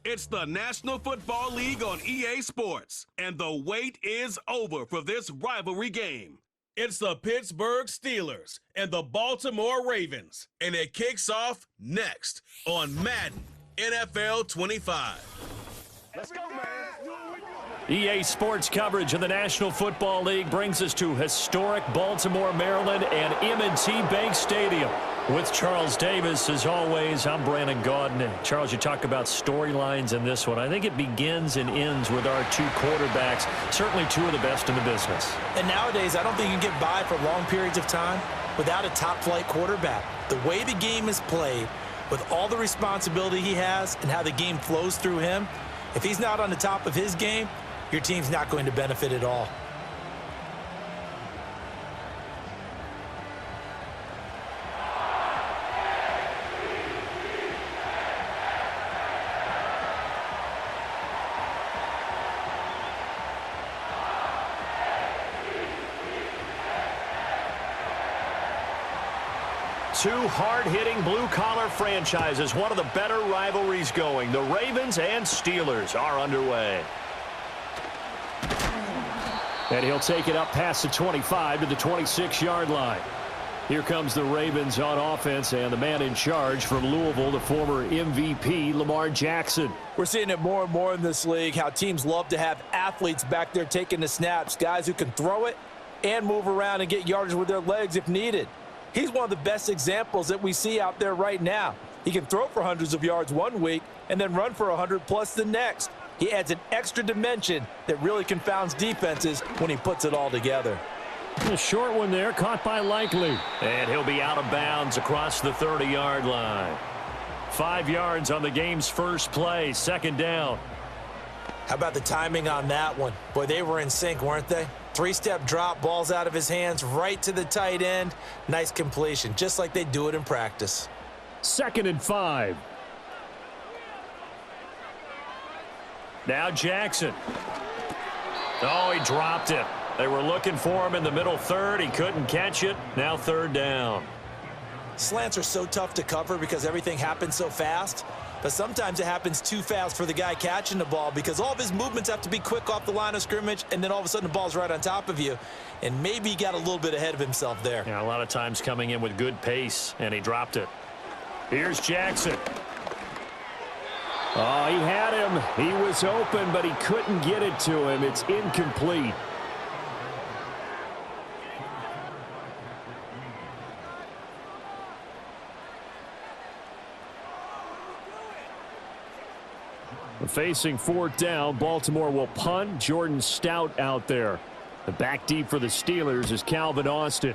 It's the National Football League on EA Sports, and the wait is over for this rivalry game. It's the Pittsburgh Steelers and the Baltimore Ravens, and it kicks off next on Madden NFL 25. Let's go, man. EA Sports coverage of the National Football League brings us to historic Baltimore, Maryland, and M&T Bank Stadium. With Charles Davis, as always, I'm Brandon Gaudin. Charles, you talk about storylines in this one. I think it begins and ends with our two quarterbacks, certainly two of the best in the business. And nowadays, I don't think you can get by for long periods of time without a top-flight quarterback. The way the game is played, with all the responsibility he has and how the game flows through him, if he's not on the top of his game, your team's not going to benefit at all. Two hard-hitting blue-collar franchises, one of the better rivalries going. The Ravens and Steelers are underway. And he'll take it up past the 25 to the 26-yard line. Here comes the Ravens on offense, and the man in charge from Louisville, the former MVP, Lamar Jackson. We're seeing it more and more in this league, how teams love to have athletes back there taking the snaps, guys who can throw it and move around and get yardage with their legs if needed. He's one of the best examples that we see out there right now. He can throw for hundreds of yards one week and then run for 100+ the next. He adds an extra dimension that really confounds defenses when he puts it all together. A short one there, caught by Likely. And he'll be out of bounds across the 30-yard line. 5 yards on the game's first play, second down. How about the timing on that one? Boy, they were in sync, weren't they? Three-step drop, balls out of his hands, right to the tight end. Nice completion, just like they do it in practice. 2nd and 5. Now Jackson. Oh, he dropped it. They were looking for him in the middle third. He couldn't catch it. Now 3rd down. Slants are so tough to cover because everything happens so fast. But sometimes it happens too fast for the guy catching the ball because all of his movements have to be quick off the line of scrimmage, and then all of a sudden the ball's right on top of you. And maybe he got a little bit ahead of himself there. Yeah, a lot of times coming in with good pace, and he dropped it. Here's Jackson. Oh, he had him. He was open, but he couldn't get it to him. It's incomplete. Facing 4th down, Baltimore will punt. Jordan Stout out there. The back deep for the Steelers is Calvin Austin.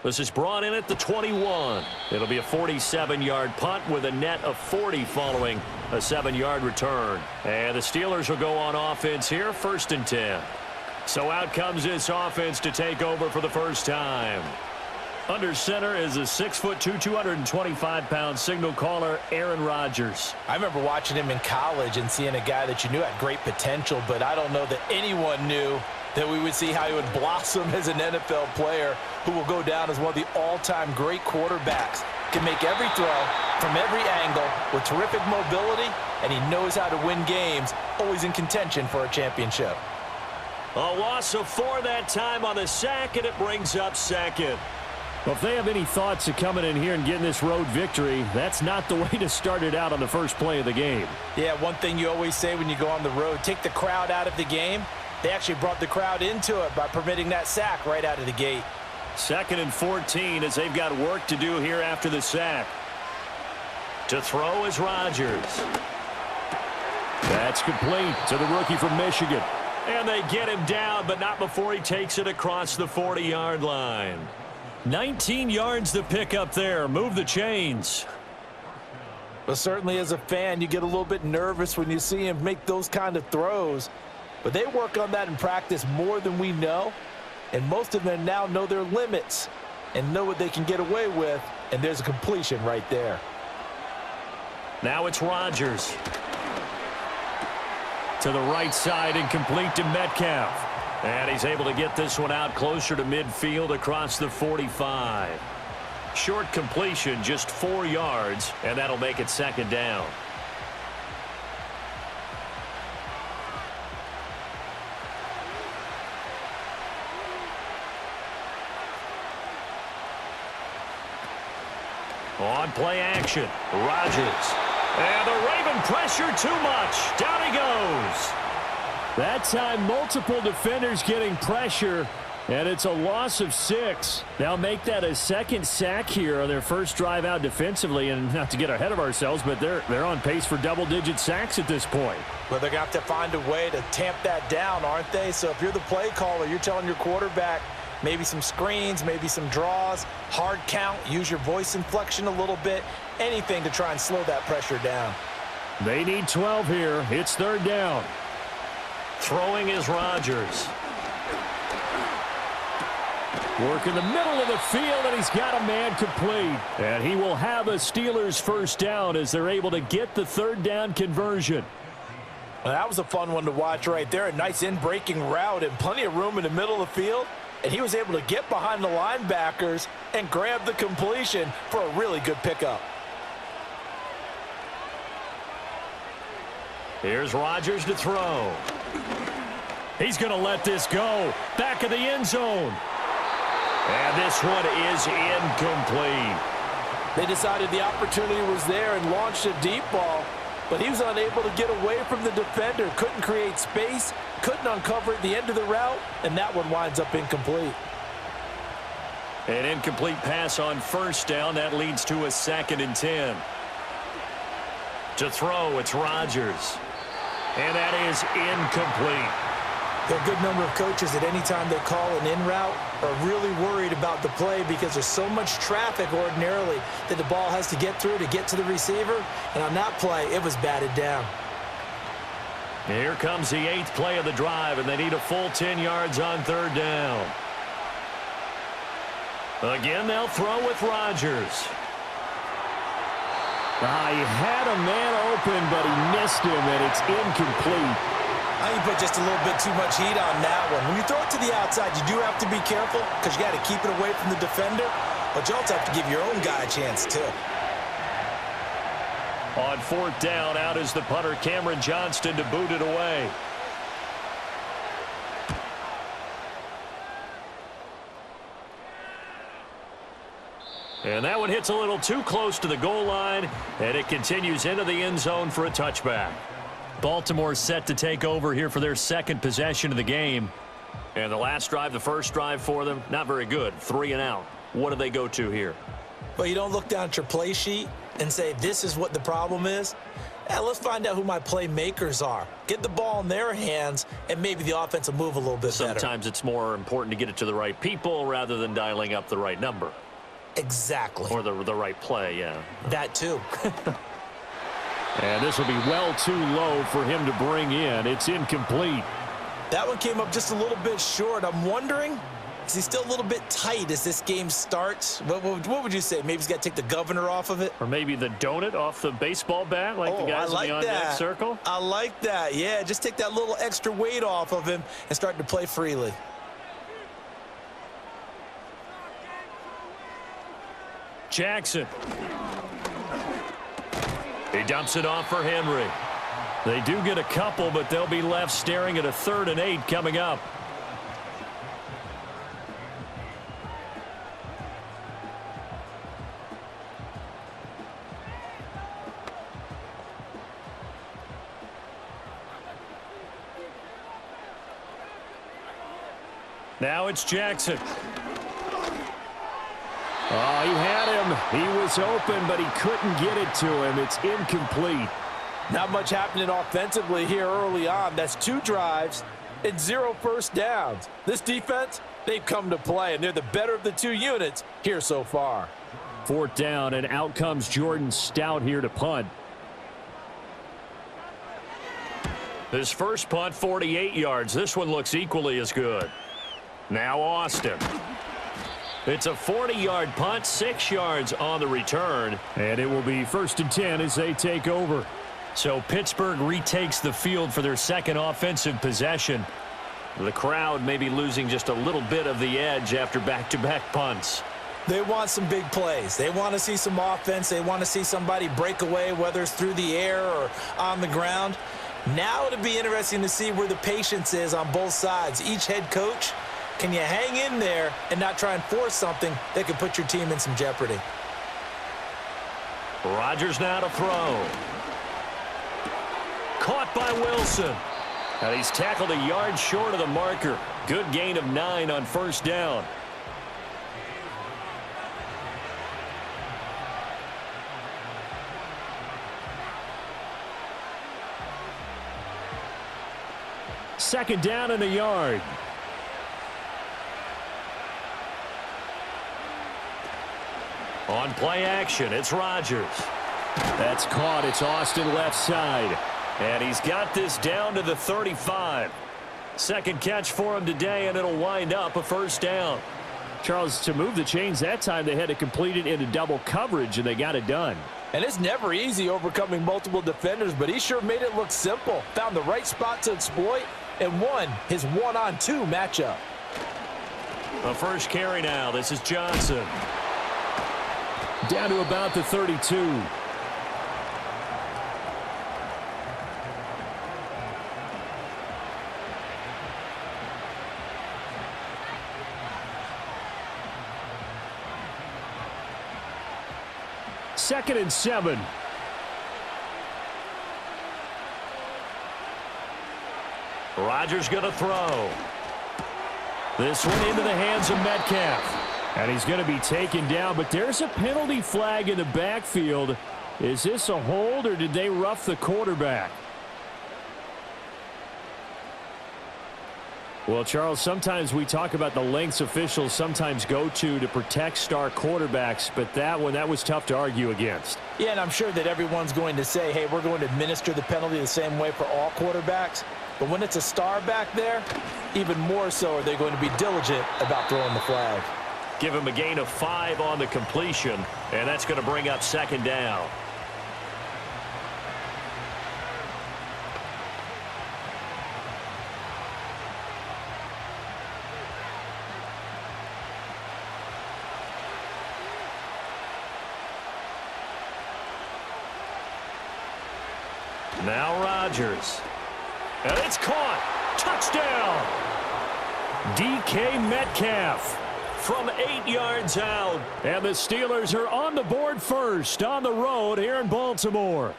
This is brought in at the 21. It'll be a 47-yard punt with a net of 40 following a 7-yard return. And the Steelers will go on offense here, 1st and 10. So out comes this offense to take over for the first time. Under center is a 6'2", 225-pound signal caller, Aaron Rodgers. I remember watching him in college and seeing a guy that you knew had great potential, but I don't know that anyone knew that we would see how he would blossom as an NFL player who will go down as one of the all-time great quarterbacks. Can make every throw from every angle with terrific mobility, and he knows how to win games, always in contention for a championship. A loss of 4 that time on the sack, and it brings up 2nd. Well, if they have any thoughts of coming in here and getting this road victory, that's not the way to start it out on the first play of the game. Yeah, one thing you always say when you go on the road, take the crowd out of the game. They actually brought the crowd into it by permitting that sack right out of the gate. 2nd and 14 as they've got work to do here after the sack. To throw is Rodgers. That's complete to the rookie from Michigan. And they get him down, but not before he takes it across the 40-yard line. 19 yards to pick up there. Move the chains. Well, certainly as a fan, you get a little bit nervous when you see him make those kind of throws. But they work on that in practice more than we know. And most of them now know their limits and know what they can get away with. And there's a completion right there. Now it's Rodgers. To the right side and complete to Metcalf. And he's able to get this one out closer to midfield across the 45. Short completion, just 4 yards, and that'll make it second down. On play action, Rodgers. And the Raven pressure too much. Down he goes. That time, multiple defenders getting pressure, and it's a loss of 6. They'll make that a second sack here on their first drive out defensively, and not to get ahead of ourselves, but they're on pace for double-digit sacks at this point. Well, they're going to have to find a way to tamp that down, aren't they? So if you're the play caller, you're telling your quarterback, maybe some screens, maybe some draws, hard count, use your voice inflection a little bit, anything to try and slow that pressure down. They need 12 here. It's third down. Throwing is Rodgers. Work in the middle of the field, and he's got a man complete. And he will have a Steelers first down as they're able to get the third down conversion. Well, that was a fun one to watch right there. A nice in-breaking route and plenty of room in the middle of the field. And he was able to get behind the linebackers and grab the completion for a really good pickup. Here's Rodgers to throw. He's going to let this go. Back of the end zone. And this one is incomplete. They decided the opportunity was there and launched a deep ball, but he was unable to get away from the defender. Couldn't create space, couldn't uncover at the end of the route, and that one winds up incomplete. An incomplete pass on first down. That leads to a 2nd and 10. To throw, it's Rodgers. And that is incomplete. There are a good number of coaches at any time they call an in route are really worried about the play because there's so much traffic ordinarily that the ball has to get through to get to the receiver. And on that play, it was batted down. Here comes the 8th play of the drive, and they need a full 10 yards on third down. Again, they'll throw with Rodgers. He had a man open, but he missed him, and it's incomplete. I think you put just a little bit too much heat on that one. When you throw it to the outside, you do have to be careful because you got to keep it away from the defender, but you also have to give your own guy a chance too. On fourth down, out is the punter, Cameron Johnston, to boot it away. And that one hits a little too close to the goal line, and it continues into the end zone for a touchback. Baltimore set to take over here for their second possession of the game. And the last drive, the first drive for them, not very good. 3 and out. What do they go to here? Well, you don't look down at your play sheet and say, this is what the problem is. Let's find out who my playmakers are. Get the ball in their hands, and maybe the offense will move a little bit better. Sometimes it's more important to get it to the right people rather than dialing up the right number. Exactly. Or the right play, yeah. That too. And this will be well too low for him to bring in. It's incomplete. That one came up just a little bit short. I'm wondering, is he still a little bit tight as this game starts? What would you say? Maybe he's got to take the governor off of it? Or maybe the donut off the baseball bat like the guys in the on-deck circle? I like that. Yeah, just take that little extra weight off of him and start to play freely. Jackson. He dumps it off for Henry. They do get a couple, but they'll be left staring at a 3rd and 8 coming up. Now it's Jackson. Oh, he had him. He was open, but he couldn't get it to him. It's incomplete. Not much happening offensively here early on. That's 2 drives and 0 first downs. This defense, they've come to play, and they're the better of the 2 units here so far. 4th down, and out comes Jordan Stout here to punt. His first punt, 48 yards. This one looks equally as good. Now Austin. It's a 40-yard punt, 6 yards on the return. And it will be 1st and 10 as they take over. So Pittsburgh retakes the field for their second offensive possession. The crowd may be losing just a little bit of the edge after back-to-back punts. They want some big plays. They want to see some offense. They want to see somebody break away, whether it's through the air or on the ground. Now it'll be interesting to see where the patience is on both sides. Each head coach, can you hang in there and not try and force something that could put your team in some jeopardy? Rodgers now to throw. Caught by Wilson. And he's tackled a yard short of the marker. Good gain of 9 on first down. Second down and a yard. On play action, it's Rodgers. That's caught. It's Austin left side. And he's got this down to the 35. Second catch for him today, and it'll wind up a first down. Charles, to move the chains that time, they had to complete it into double coverage, and they got it done. And it's never easy overcoming multiple defenders, but he sure made it look simple. Found the right spot to exploit and won his one-on-two matchup. The first carry now. This is Johnson. Down to about the 32. Second and 7. Rodgers going to throw. This one into the hands of Metcalf. And he's going to be taken down, but there's a penalty flag in the backfield. Is this a hold, or did they rough the quarterback? Well, Charles, sometimes we talk about the lengths officials sometimes go to protect star quarterbacks, but that was tough to argue against. Yeah, and I'm sure that everyone's going to say, hey, we're going to administer the penalty the same way for all quarterbacks. But when it's a star back there, even more so are they going to be diligent about throwing the flag. Give him a gain of 5 on the completion, and that's going to bring up second down. Now Rodgers. And it's caught. Touchdown. DK Metcalf from 8 yards out. And the Steelers are on the board first on the road here in Baltimore.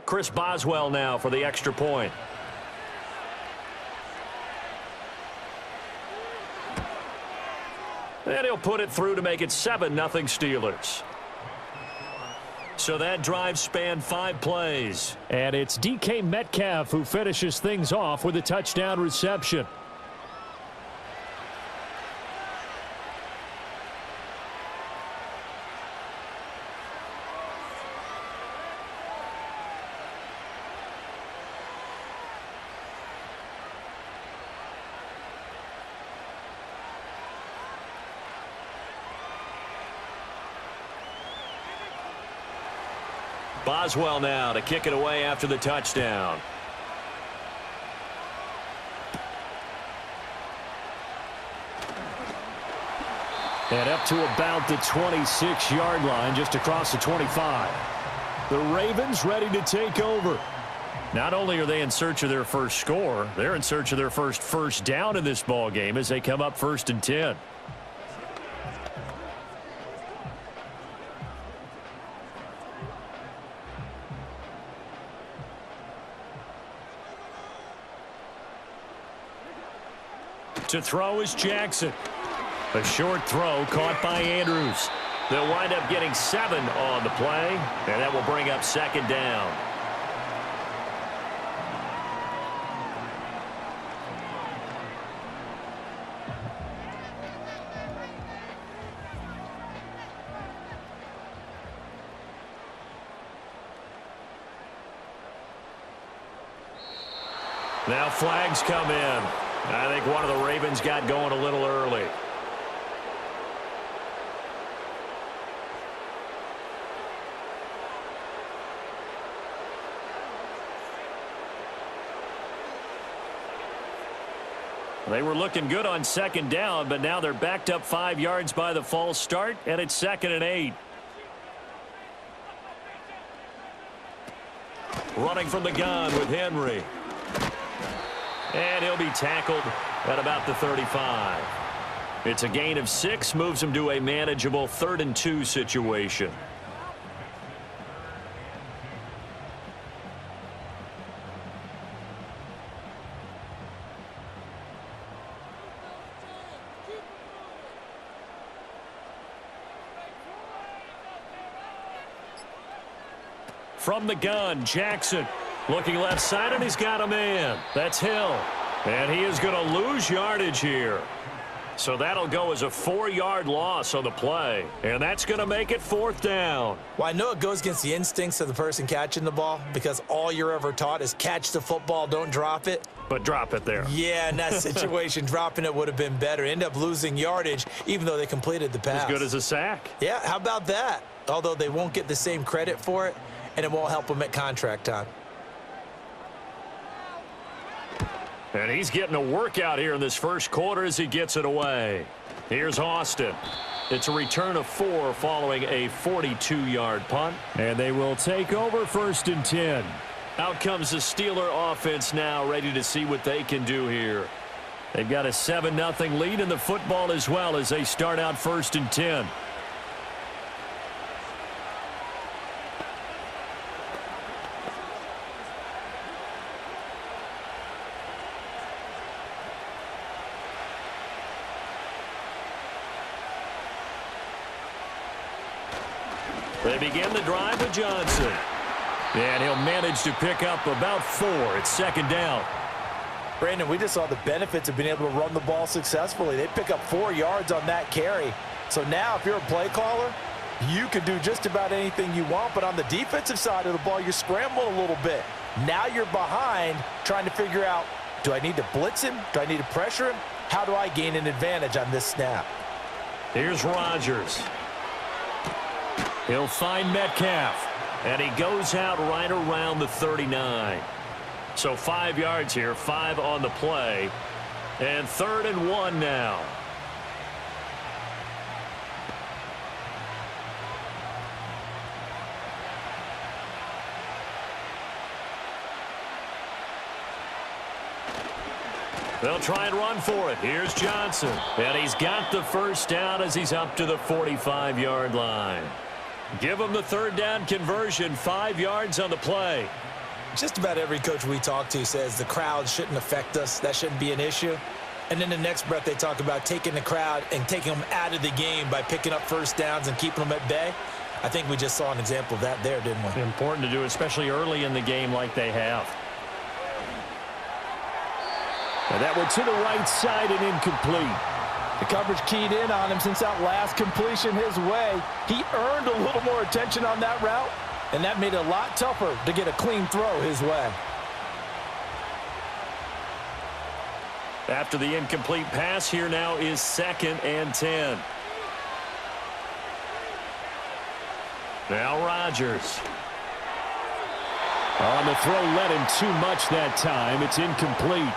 Chris Boswell now for the extra point. And he'll put it through to make it 7-0 Steelers. So that drive spanned 5 plays. And it's DK Metcalf who finishes things off with a touchdown reception. Boswell now to kick it away after the touchdown. And up to about the 26-yard line, just across the 25. The Ravens ready to take over. Not only are they in search of their first score, they're in search of their first down in this ball game as they come up 1st and 10. To throw is Jackson. A short throw caught by Andrews. They'll wind up getting 7 on the play, and that will bring up second down. Now flags come in. I think one of the Ravens got going a little early. They were looking good on second down, but now they're backed up 5 yards by the false start, and it's 2nd and 8. Running from the gun with Henry. And he'll be tackled at about the 35. It's a gain of 6, moves him to a manageable 3rd and 2 situation. From the gun, Jackson looking left side, and he's got a man. That's Hill. And he is going to lose yardage here. So that'll go as a 4-yard loss on the play. And that's going to make it 4th down. Well, I know it goes against the instincts of the person catching the ball because all you're ever taught is catch the football, don't drop it. But drop it there. Yeah, in that situation, dropping it would have been better. End up losing yardage, even though they completed the pass. As good as a sack. Yeah, how about that? Although they won't get the same credit for it, and it won't help them at contract time. And he's getting a workout here in this first quarter as he gets it away. Here's Austin. It's a return of 4 following a 42-yard punt. And they will take over 1st and 10. Out comes the Steeler offense now, ready to see what they can do here. They've got a 7-0 lead in the football as well as they start out 1st and 10. They begin the drive with Johnson. And he'll manage to pick up about 4. It's 2nd down. Brandon, we just saw the benefits of being able to run the ball successfully. They pick up 4 yards on that carry. So now if you're a play caller, you can do just about anything you want. But on the defensive side of the ball, you're scrambling a little bit. Now you're behind trying to figure out, do I need to blitz him? Do I need to pressure him? How do I gain an advantage on this snap? Here's Rodgers. He'll find Metcalf. And he goes out right around the 39. So 5 yards here, 5 on the play. And 3rd and 1 now. They'll try and run for it. Here's Johnson. And he's got the first down as he's up to the 45-yard line. Give him the 3rd down conversion, 5 yards on the play. Just about every coach we talk to says the crowd shouldn't affect us. That shouldn't be an issue. And then the next breath they talk about taking the crowd and taking them out of the game by picking up first downs and keeping them at bay. I think we just saw an example of that there, didn't we? Important to do, especially early in the game like they have. And that went to the right side and incomplete. The coverage keyed in on him since that last completion his way. He earned a little more attention on that route, and that made it a lot tougher to get a clean throw his way. After the incomplete pass, here now is 2nd and 10. Now Rodgers. On the throw, led him too much that time. It's incomplete.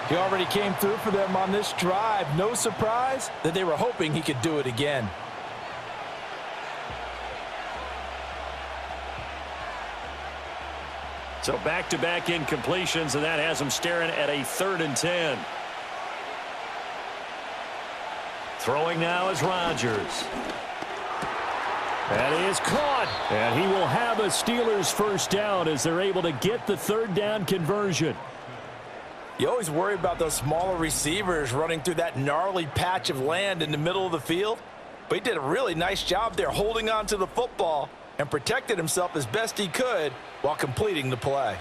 He already came through for them on this drive. No surprise that they were hoping he could do it again. So back-to-back incompletions, and that has him staring at a 3rd and 10. Throwing now is Rodgers. That is caught. And he will have a Steelers first down as they're able to get the 3rd down conversion. You always worry about those smaller receivers running through that gnarly patch of land in the middle of the field. But he did a really nice job there holding on to the football and protected himself as best he could while completing the play.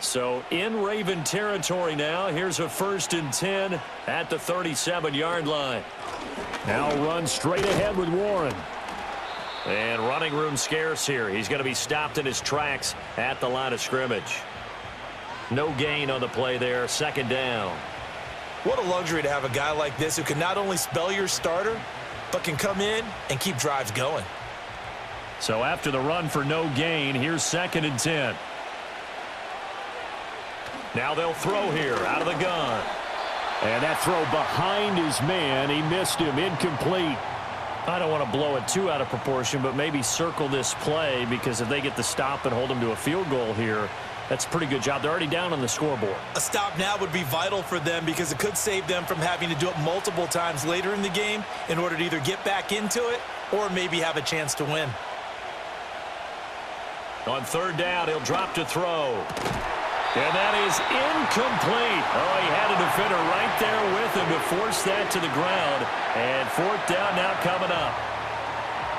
So in Raven territory now. Here's a 1st and 10 at the 37-yard line. Now run straight ahead with Warren. And running room scarce here. He's going to be stopped in his tracks at the line of scrimmage. No gain on the play there, second down. What a luxury to have a guy like this who can not only spell your starter, but can come in and keep drives going. So after the run for no gain, here's 2nd and 10. Now they'll throw here out of the gun. And that throw behind his man, he missed him, incomplete. I don't want to blow it too out of proportion, but maybe circle this play, because if they get the stop and hold them to a field goal here, that's a pretty good job. They're already down on the scoreboard. A stop now would be vital for them, because it could save them from having to do it multiple times later in the game in order to either get back into it or maybe have a chance to win. On 3rd down, he'll drop to throw. And that is incomplete. Oh, he had a defender right there with him to force that to the ground. And 4th down now coming up.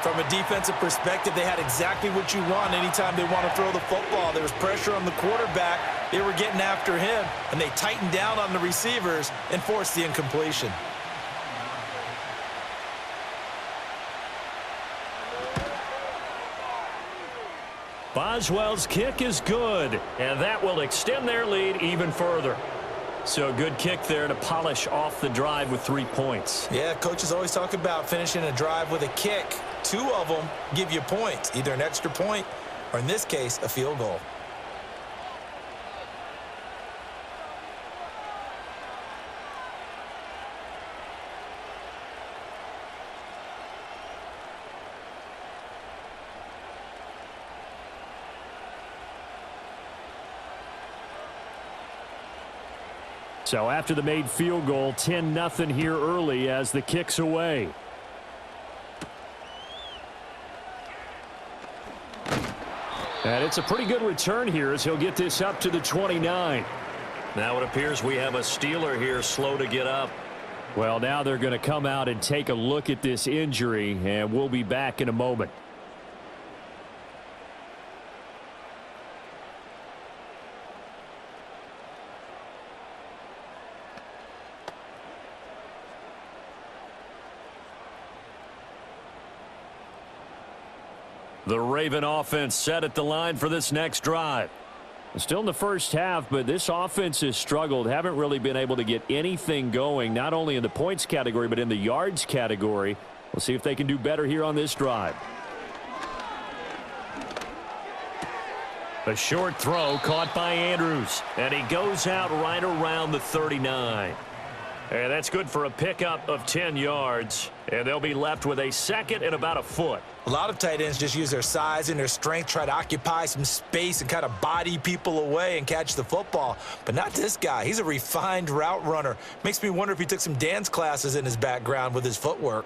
From a defensive perspective, they had exactly what you want anytime they want to throw the football. There was pressure on the quarterback. They were getting after him, and they tightened down on the receivers and forced the incompletion. Boswell's kick is good, and that will extend their lead even further. So a good kick there to polish off the drive with 3 points. Yeah, coaches always talk about finishing a drive with a kick. 2 of them give you points, either an extra point or, in this case, a field goal. So after the made field goal, 10-0 here early as the kick's away. And it's a pretty good return here as he'll get this up to the 29. Now it appears we have a Steeler here slow to get up. Well, now they're going to come out and take a look at this injury, and we'll be back in a moment. The Raven offense set at the line for this next drive. Still in the first half, but this offense has struggled. Haven't really been able to get anything going, not only in the points category, but in the yards category. We'll see if they can do better here on this drive. A short throw caught by Andrews, and he goes out right around the 39. And that's good for a pickup of 10 yards. And they'll be left with a 2nd and about a foot. A lot of tight ends just use their size and their strength, try to occupy some space and kind of body people away and catch the football. But not this guy. He's a refined route runner. Makes me wonder if he took some dance classes in his background with his footwork.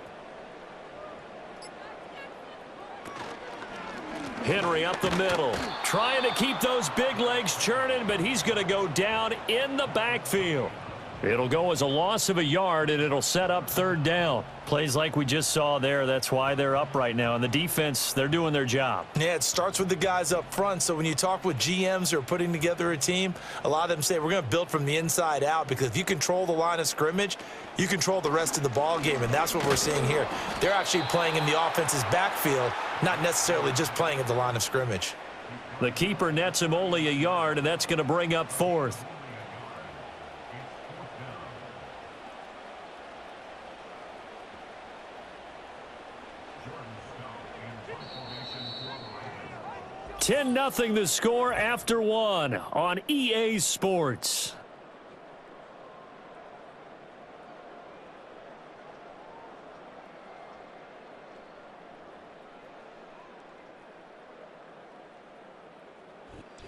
Henry up the middle, trying to keep those big legs churning, but he's going to go down in the backfield. It'll go as a loss of a yard, and it'll set up 3rd down. Plays like we just saw there. That's why they're up right now. And the defense, they're doing their job. Yeah, it starts with the guys up front. So when you talk with GMs who are putting together a team, a lot of them say we're going to build from the inside out, because if you control the line of scrimmage, you control the rest of the ball game, and that's what we're seeing here. They're actually playing in the offense's backfield, not necessarily just playing at the line of scrimmage. The keeper nets him only a yard, and that's going to bring up 4th. $10-0 the score after 1 on EA Sports.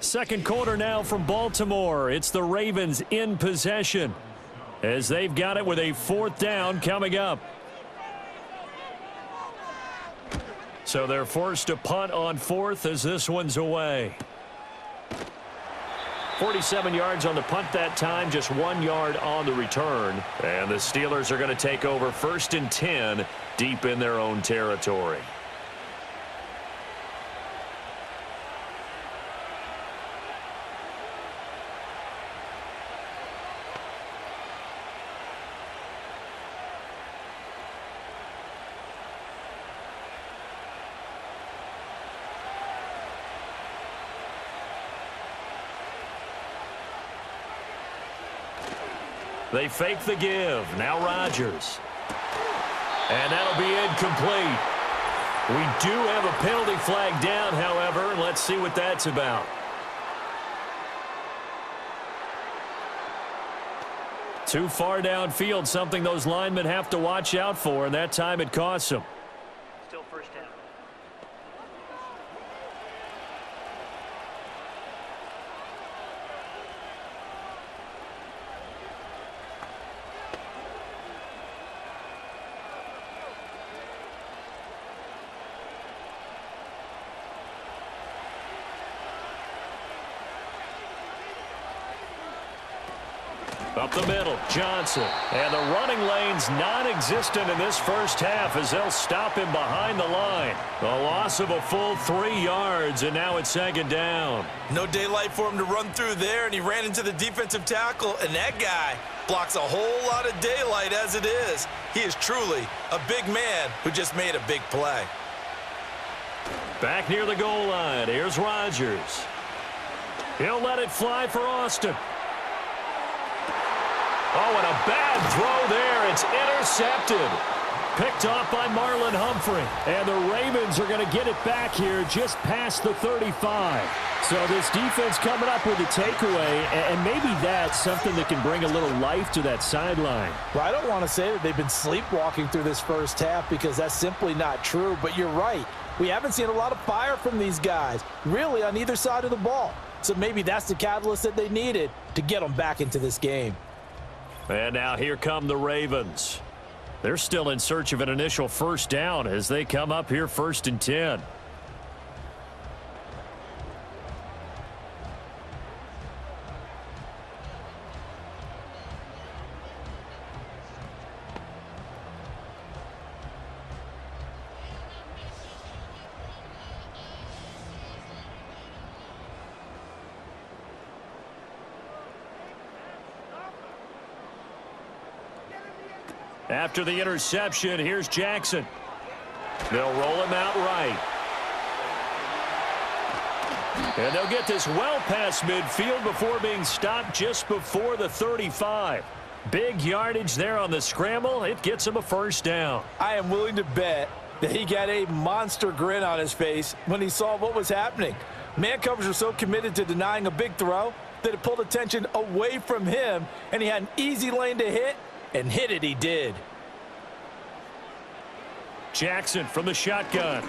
Second quarter now from Baltimore. It's the Ravens in possession as they've got it with a 4th down coming up. So they're forced to punt on 4th as this one's away. 47 yards on the punt that time, just 1 yard on the return. And the Steelers are going to take over 1st and 10 deep in their own territory. They fake the give. Now Rodgers. And that'll be incomplete. We do have a penalty flag down, however. Let's see what that's about. Too far downfield, something those linemen have to watch out for, and that time it costs them. Still first down. Up the middle, Johnson. And the running lane's non-existent in this first half as they'll stop him behind the line. A loss of a full 3 yards, and now it's second down. No daylight for him to run through there, and he ran into the defensive tackle, and that guy blocks a whole lot of daylight as it is. He is truly a big man who just made a big play. Back near the goal line, here's Rodgers. He'll let it fly for Austin. Oh, and a bad throw there. It's intercepted. Picked off by Marlon Humphrey. And the Ravens are going to get it back here just past the 35. So this defense coming up with a takeaway, and maybe that's something that can bring a little life to that sideline. Well, I don't want to say that they've been sleepwalking through this first half because that's simply not true, but you're right. We haven't seen a lot of fire from these guys, really, on either side of the ball. So maybe that's the catalyst that they needed to get them back into this game. And now here come the Ravens. They're still in search of an initial first down as they come up here 1st and 10. After the interception, here's Jackson. They'll roll him out right. And they'll get this well past midfield before being stopped just before the 35. Big yardage there on the scramble. It gets him a first down. I am willing to bet that he got a monster grin on his face when he saw what was happening. Man coverage were so committed to denying a big throw that it pulled attention away from him, and he had an easy lane to hit. And hit it he did. Jackson from the shotgun.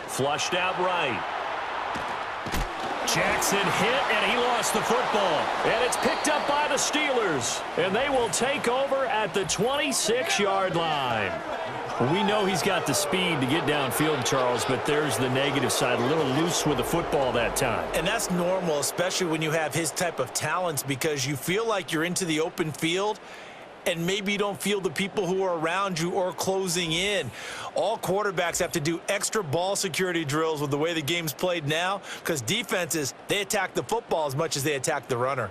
Flushed out right. Jackson hit, and he lost the football. And it's picked up by the Steelers. And they will take over at the 26-yard line. We know he's got the speed to get downfield, Charles, but there's the negative side. A little loose with the football that time. And that's normal, especially when you have his type of talents, because you feel like you're into the open field and maybe you don't feel the people who are around you or closing in. All quarterbacks have to do extra ball security drills with the way the game's played now, because defenses, they attack the football as much as they attack the runner.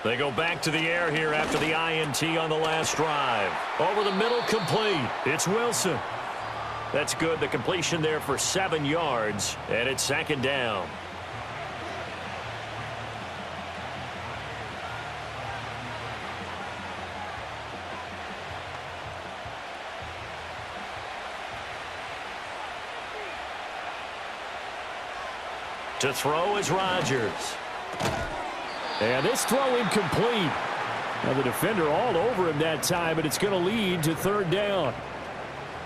They go back to the air here after the INT on the last drive. Over the middle, complete. It's Wilson. That's good. The completion there for 7 yards, and it's second down. To throw is Rodgers. And this throw incomplete. Now the defender all over him that time, and it's going to lead to third down.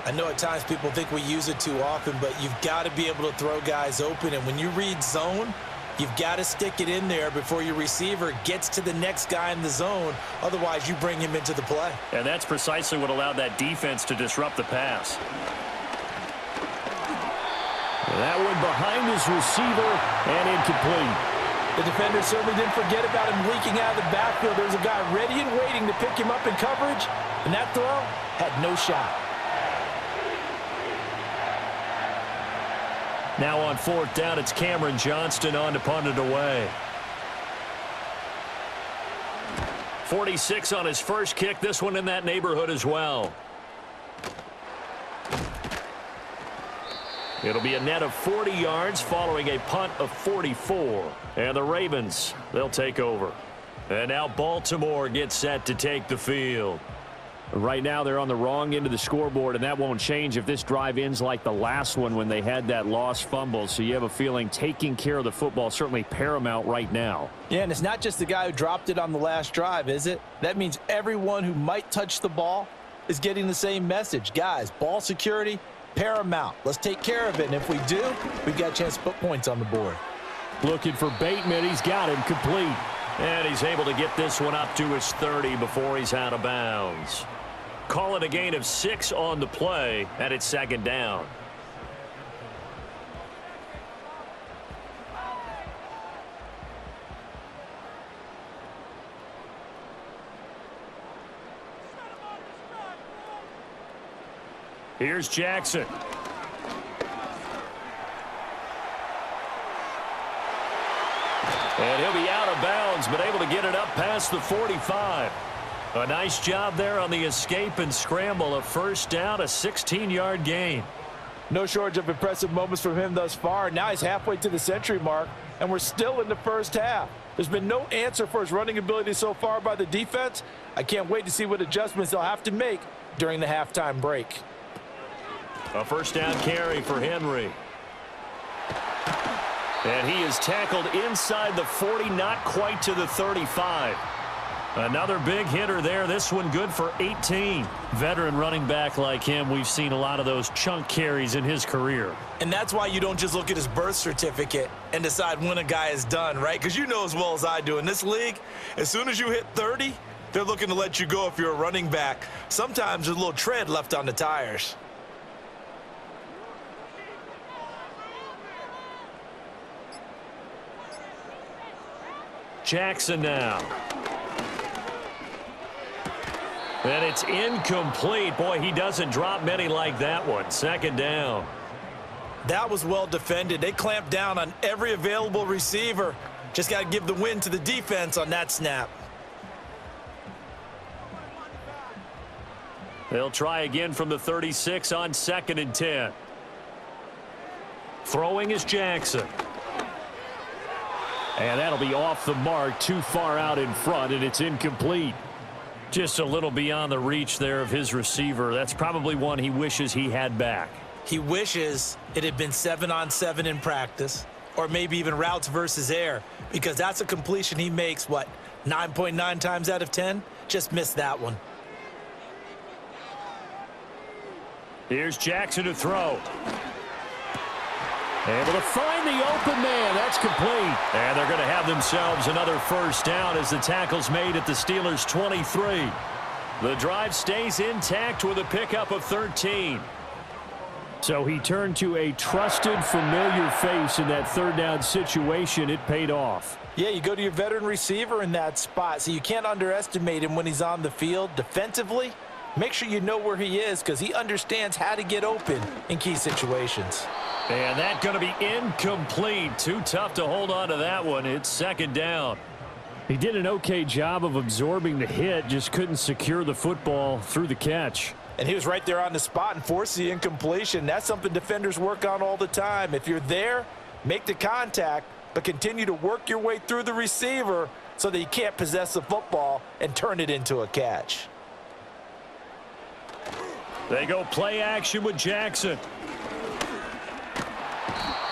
I know at times people think we use it too often, but you've got to be able to throw guys open. And when you read zone, you've got to stick it in there before your receiver gets to the next guy in the zone. Otherwise, you bring him into the play. And that's precisely what allowed that defense to disrupt the pass. That one behind his receiver and incomplete. The defender certainly didn't forget about him leaking out of the backfield. There was a guy ready and waiting to pick him up in coverage, and that throw had no shot. Now on 4th down, it's Cameron Johnston on to punt it away. 46 on his first kick. This one in that neighborhood as well. It'll be a net of 40 yards following a punt of 44. And the Ravens, they'll take over. And now Baltimore gets set to take the field. Right now they're on the wrong end of the scoreboard, and that won't change if this drive ends like the last one when they had that lost fumble. So you have a feeling taking care of the football is certainly paramount right now. Yeah, and it's not just the guy who dropped it on the last drive, is it? That means everyone who might touch the ball is getting the same message. Guys, ball security, paramount. Let's take care of it, and if we do, we've got a chance to put points on the board. Looking for Bateman. He's got him complete. And he's able to get this one up to his 30 before he's out of bounds. Call it a gain of 6 on the play, and it's 2nd down. Here's Jackson. And he'll be out of bounds, but able to get it up past the 45. A nice job there on the escape and scramble. A 1st down, a 16-yard gain. No shortage of impressive moments from him thus far. Now he's halfway to the century mark, and we're still in the first half. There's been no answer for his running ability so far by the defense. I can't wait to see what adjustments they'll have to make during the halftime break. A 1st down carry for Henry. And he is tackled inside the 40, not quite to the 35. Another big hitter there. This one good for 18. Veteran running back like him, we've seen a lot of those chunk carries in his career. And that's why you don't just look at his birth certificate and decide when a guy is done, right? Because you know as well as I do, in this league, as soon as you hit 30, they're looking to let you go if you're a running back. Sometimes there's a little tread left on the tires. Jackson now. And it's incomplete. Boy, he doesn't drop many like that one. 2nd down. That was well defended. They clamped down on every available receiver. Just got to give the win to the defense on that snap. They'll try again from the 36 on 2nd and 10. Throwing is Jackson. And that'll be off the mark, too far out in front, and it's incomplete. Just a little beyond the reach there of his receiver. That's probably one he wishes he had back. He wishes it had been 7-on-7 in practice, or maybe even routes versus air, because that's a completion he makes, 9.9 times out of 10? Just missed that one. Here's Jackson to throw. Able to find the open man. That's complete. And they're going to have themselves another 1st down as the tackle's made at the Steelers' 23. The drive stays intact with a pickup of 13. So he turned to a trusted, familiar face in that 3rd down situation. It paid off. Yeah, you go to your veteran receiver in that spot, so you can't underestimate him when he's on the field. Defensively, make sure you know where he is because he understands how to get open in key situations. And that's going to be incomplete. Too tough to hold on to that one. It's 2nd down. He did an okay job of absorbing the hit, just couldn't secure the football through the catch. And he was right there on the spot and forced the incompletion. That's something defenders work on all the time. If you're there, make the contact, but continue to work your way through the receiver so that you can't possess the football and turn it into a catch. They go play action with Jackson.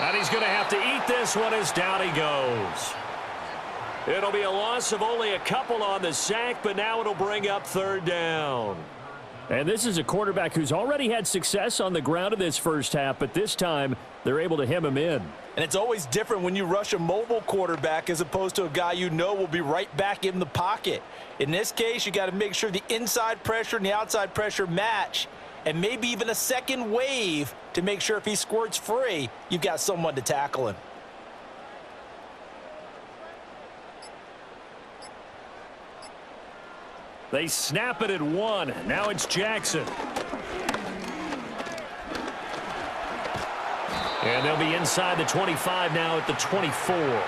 And he's going to have to eat this one as down he goes. It'll be a loss of only a couple on the sack, but now it'll bring up 3rd down. And this is a quarterback who's already had success on the ground in this first half, but this time they're able to hem him in. And it's always different when you rush a mobile quarterback as opposed to a guy you know will be right back in the pocket. In this case, you got to make sure the inside pressure and the outside pressure match, and maybe even a second wave to make sure if he squirts free, you've got someone to tackle him. They snap it at 1. Now it's Jackson. And they'll be inside the 25 now at the 24.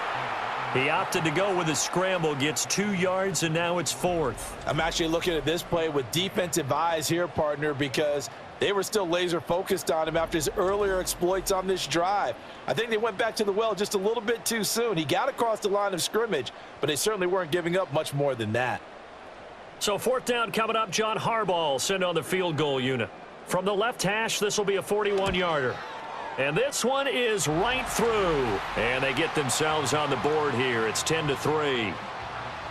He opted to go with a scramble, gets 2 yards, and now it's 4th. I'm actually looking at this play with defensive eyes here, partner, because they were still laser focused on him after his earlier exploits on this drive. I think they went back to the well just a little bit too soon. He got across the line of scrimmage, but they certainly weren't giving up much more than that. So 4th down coming up. John Harbaugh sent on the field goal unit. From the left hash, this will be a 41-yarder. And this one is right through. And they get themselves on the board here. It's 10-3.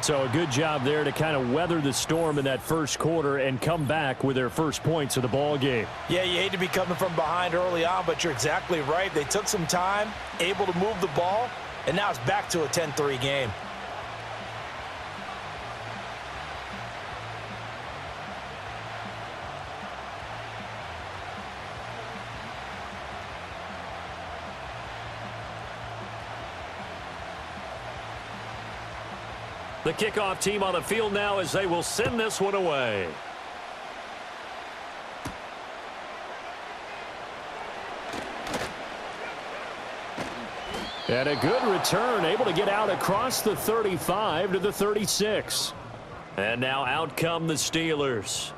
So a good job there to kind of weather the storm in that first quarter and come back with their first points of the ball game. Yeah, you hate to be coming from behind early on, but you're exactly right. They took some time, able to move the ball, and now it's back to a 10-3 game. The kickoff team on the field now as they will send this one away. And a good return, able to get out across the 35 to the 36. And now out come the Steelers.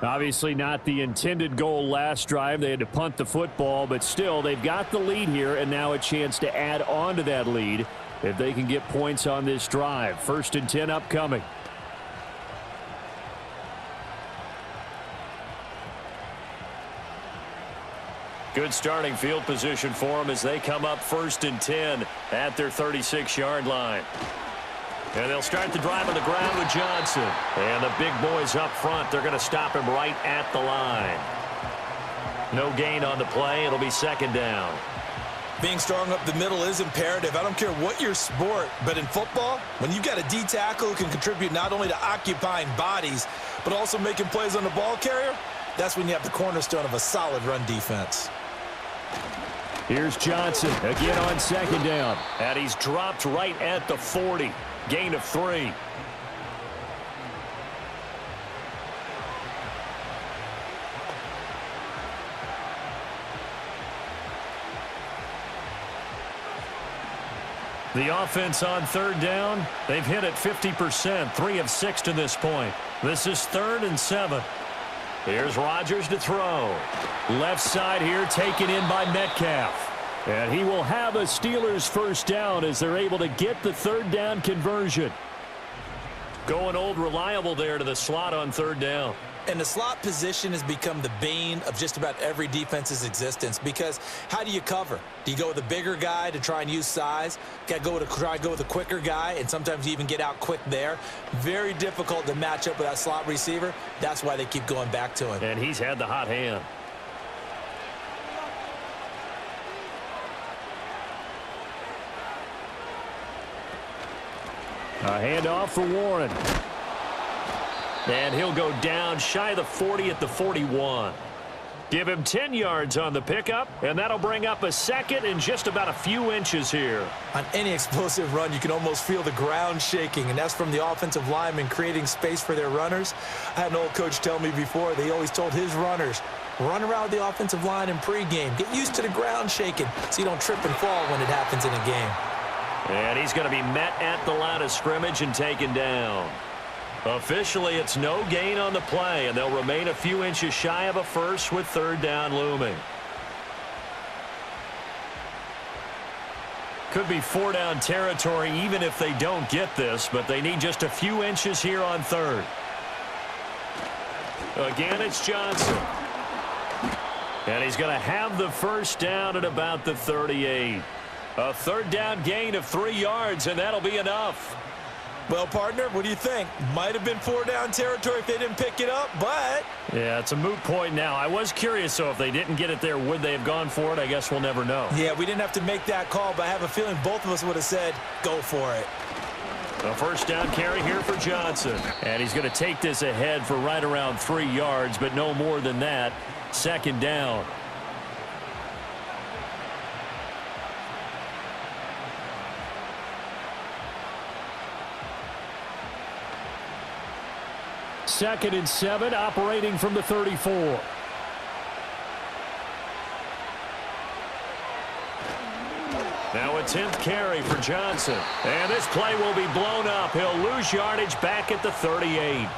Obviously not the intended goal last drive. They had to punt the football, but still they've got the lead here, and now a chance to add on to that lead if they can get points on this drive. 1st and 10 upcoming. Good starting field position for them as they come up 1st and 10 at their 36-yard line. And they'll start the drive on the ground with Johnson. And the big boys up front, they're going to stop him right at the line. No gain on the play. It'll be 2nd down. Being strong up the middle is imperative. I don't care what your sport, but in football, when you've got a D tackle who can contribute not only to occupying bodies, but also making plays on the ball carrier, that's when you have the cornerstone of a solid run defense. Here's Johnson again on 2nd down. And he's dropped right at the 40. Gain of 3. The offense on 3rd down, they've hit it 50%, 3 of 6 to this point. This is 3rd and 7. Here's Rodgers to throw. Left side here taken in by Metcalf. And he will have a Steelers 1st down as they're able to get the 3rd down conversion. Going old reliable there to the slot on 3rd down. And the slot position has become the bane of just about every defense's existence, because how do you cover? Do you go with a bigger guy to try and use size? Got to try and go with a quicker guy, and sometimes you even get out quick there. Very difficult to match up with that slot receiver. That's why they keep going back to him. And he's had the hot hand. A handoff for Warren. And he'll go down shy of the 40 at the 41. Give him 10 yards on the pickup, and that'll bring up a 2nd and just about a few inches here. On any explosive run, you can almost feel the ground shaking, and that's from the offensive linemen creating space for their runners. I had an old coach tell me before, they always told his runners, run around the offensive line in pregame. Get used to the ground shaking so you don't trip and fall when it happens in a game. And he's going to be met at the line of scrimmage and taken down. Officially, it's no gain on the play, and they'll remain a few inches shy of a 1st with 3rd down looming. Could be 4-down territory even if they don't get this, but they need just a few inches here on 3rd. Again, it's Johnson. And he's going to have the 1st down at about the 38. A 3rd down gain of 3 yards, and that'll be enough. Well, partner, what do you think? Might have been 4-down territory if they didn't pick it up, but... Yeah, it's a moot point now. I was curious, so if they didn't get it there, would they have gone for it? I guess we'll never know. Yeah, we didn't have to make that call, but I have a feeling both of us would have said, go for it. A 1st down carry here for Johnson. And he's going to take this ahead for right around 3 yards, but no more than that. 2nd down. Second and 7, operating from the 34. Now a 10th carry for Johnson. And this play will be blown up. He'll lose yardage back at the 38.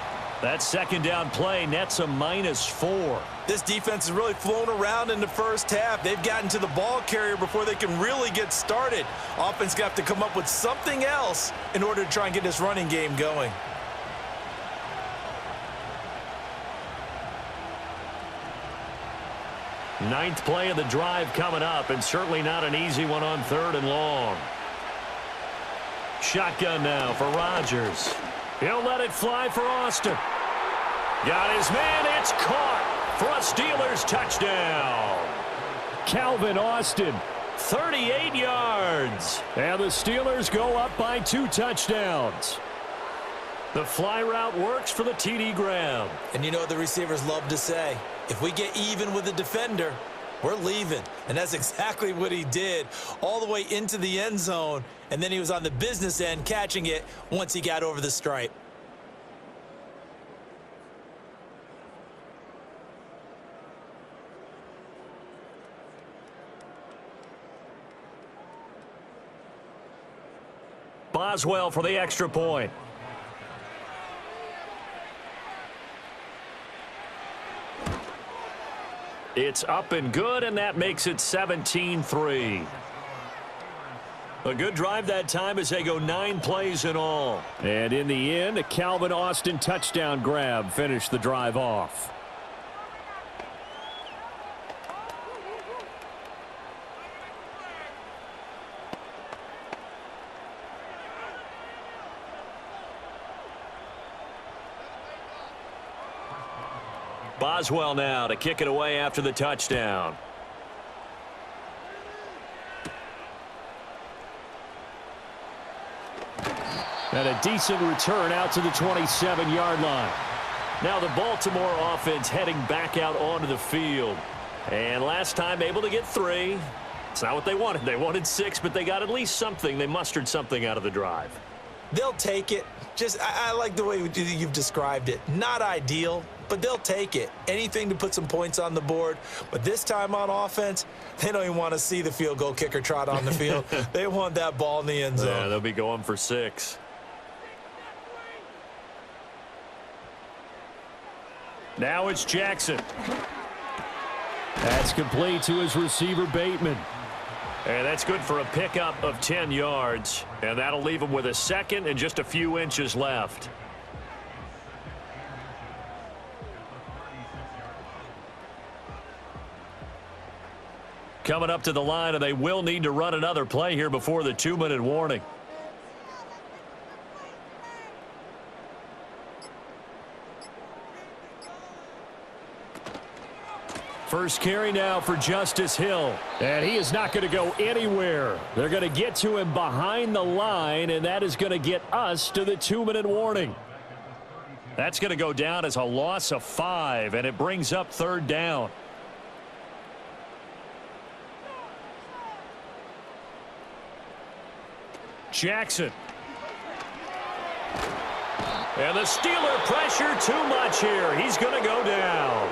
That second down play nets a -4. This defense has really flown around in the first half. They've gotten to the ball carrier before they can really get started. Offense got to come up with something else in order to try and get this running game going. Ninth play of the drive coming up, and certainly not an easy one on 3rd and long. Shotgun now for Rodgers. He'll let it fly for Austin. Got his man. It's caught for a Steelers touchdown. Calvin Austin, 38 yards. And the Steelers go up by 2 touchdowns. The fly route works for the TD grab. And you know what the receivers love to say? If we get even with the defender, we're leaving. And that's exactly what he did, all the way into the end zone. And then he was on the business end catching it once he got over the stripe. Boswell for the extra point. It's up and good, and that makes it 17-3. A good drive that time as they go 9 plays in all. And in the end, a Calvin Austin touchdown grab finished the drive off. Boswell now to kick it away after the touchdown. And a decent return out to the 27-yard line. Now the Baltimore offense heading back out onto the field. And last time able to get 3. It's not what they wanted. They wanted 6, but they got at least something. They mustered something out of the drive. They'll take it. I like the way you've described it. Not ideal, but they'll take it. Anything to put some points on the board. But this time on offense, they don't even want to see the field goal kicker trot on the field. They want that ball in the end zone. Yeah, they'll be going for 6. Now it's Jackson. That's complete to his receiver, Bateman. And that's good for a pickup of 10 yards. And that'll leave him with a second and just a few inches left. Coming up to the line, and they will need to run another play here before the 2-minute warning. First carry now for Justice Hill. And he is not going to go anywhere. They're going to get to him behind the line, and that is going to get us to the 2-minute warning. That's going to go down as a loss of 5, and it brings up 3rd down. Jackson. And the Steeler pressure too much here. He's going to go down.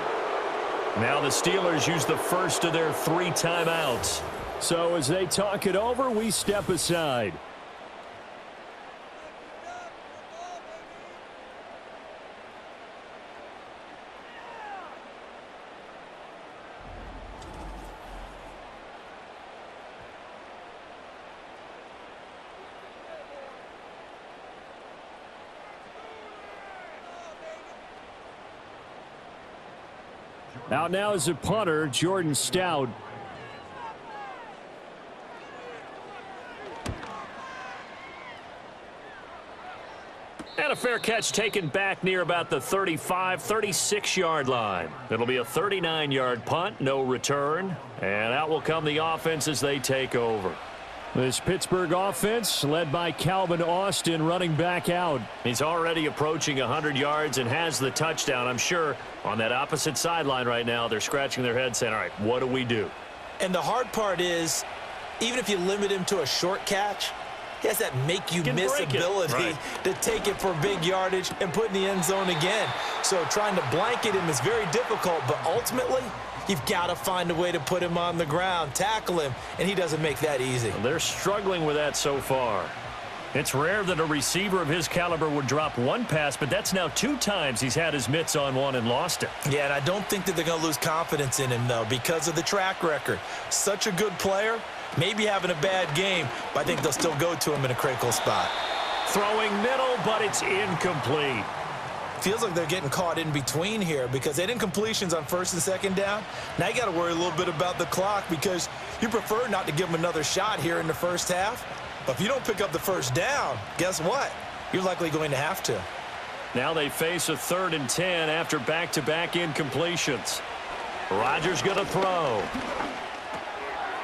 Now the Steelers use the first of their 3 timeouts. So as they talk it over, we step aside. Out now is a punter, Jordan Stout. And a fair catch taken back near about the 35, 36-yard line. It'll be a 39-yard punt, no return. And out will come the offense as they take over. This Pittsburgh offense led by Calvin Austin running back out. He's already approaching 100 yards and has the touchdown. I'm sure on that opposite sideline right now, they're scratching their head saying, all right, what do we do? And the hard part is, even if you limit him to a short catch, he has that make-you-miss ability to take it for big yardage and put in the end zone again. So trying to blanket him is very difficult, but ultimately, you've got to find a way to put him on the ground, tackle him, and he doesn't make that easy. They're struggling with that so far. It's rare that a receiver of his caliber would drop one pass, but that's now 2 times he's had his mitts on one and lost it. Yeah, and I don't think that they're going to lose confidence in him, though, because of the track record. Such a good player, maybe having a bad game, but I think they'll still go to him in a critical spot. Throwing middle, but it's incomplete. Feels like they're getting caught in between here because they didn't completions on 1st and 2nd down. Now you got to worry a little bit about the clock because you prefer not to give them another shot here in the first half. But if you don't pick up the 1st down, guess what? You're likely going to have to. Now they face a 3rd and 10 after back-to-back incompletions. Rodgers going to throw.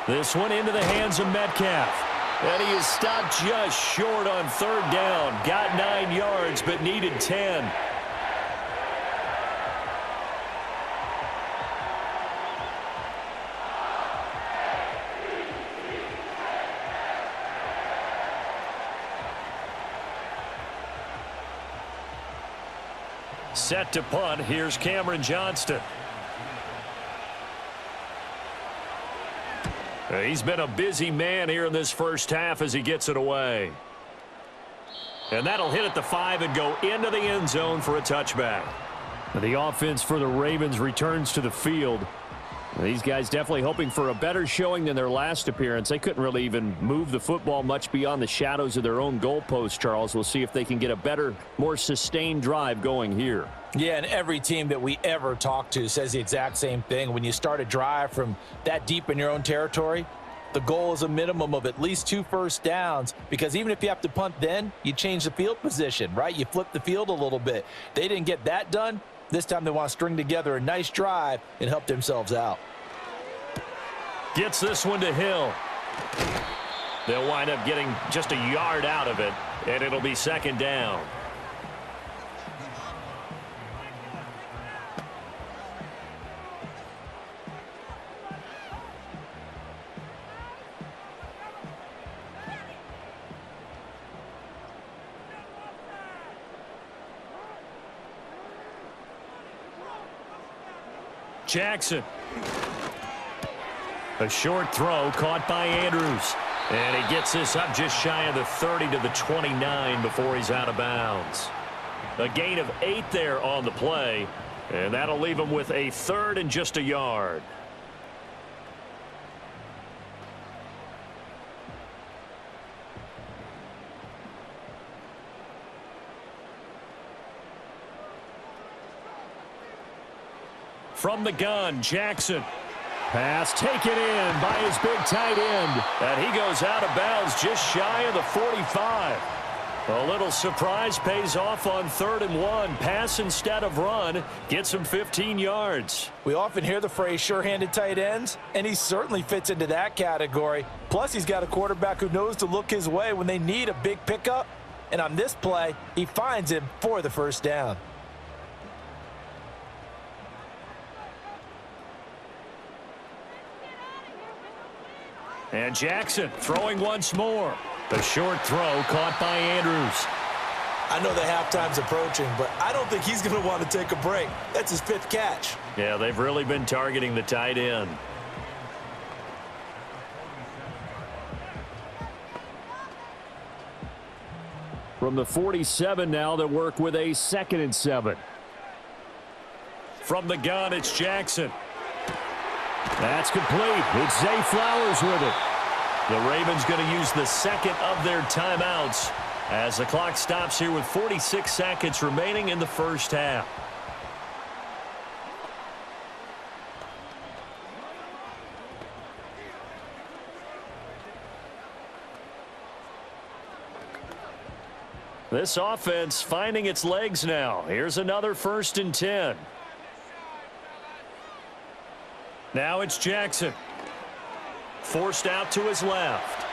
This one into the hands of Metcalf. And he is stopped just short on 3rd down. Got 9 yards, but needed 10. Set to punt. Here's Cameron Johnston. He's been a busy man here in this first half as he gets it away. And that'll hit at the 5 and go into the end zone for a touchback. The offense for the Ravens returns to the field. These guys definitely hoping for a better showing than their last appearance. They couldn't really even move the football much beyond the shadows of their own goalpost, Charles. We'll see if they can get a better, more sustained drive going here. Yeah, and every team that we ever talk to says the exact same thing. When you start a drive from that deep in your own territory, the goal is a minimum of at least 2 first downs, because even if you have to punt then, you change the field position, right? You flip the field a little bit. They didn't get that done. This time they want to string together a nice drive and help themselves out. Gets this one to Hill. They'll wind up getting just a yard out of it, and it'll be 2nd down. Jackson. A short throw caught by Andrews. And he gets this up just shy of the 30 to the 29 before he's out of bounds. A gain of 8 there on the play. And that'll leave him with a 3rd and just a yard. From the gun, Jackson. Pass taken in by his big tight end. And he goes out of bounds just shy of the 45. A little surprise pays off on 3rd and 1. Pass instead of run. Gets him 15 yards. We often hear the phrase sure-handed tight ends, and he certainly fits into that category. Plus, he's got a quarterback who knows to look his way when they need a big pickup. And on this play, he finds him for the 1st down. And Jackson throwing once more. A short throw caught by Andrews. I know the halftime's approaching, but I don't think he's going to want to take a break. That's his 5th catch. Yeah, they've really been targeting the tight end. From the 47 now, they work with a 2nd and 7. From the gun, it's Jackson. That's complete. It's Zay Flowers with it. The Ravens going to use the 2nd of their timeouts as the clock stops here with 46 seconds remaining in the first half. This offense finding its legs now. Here's another 1st and 10. Now it's Jackson. Forced out to his left.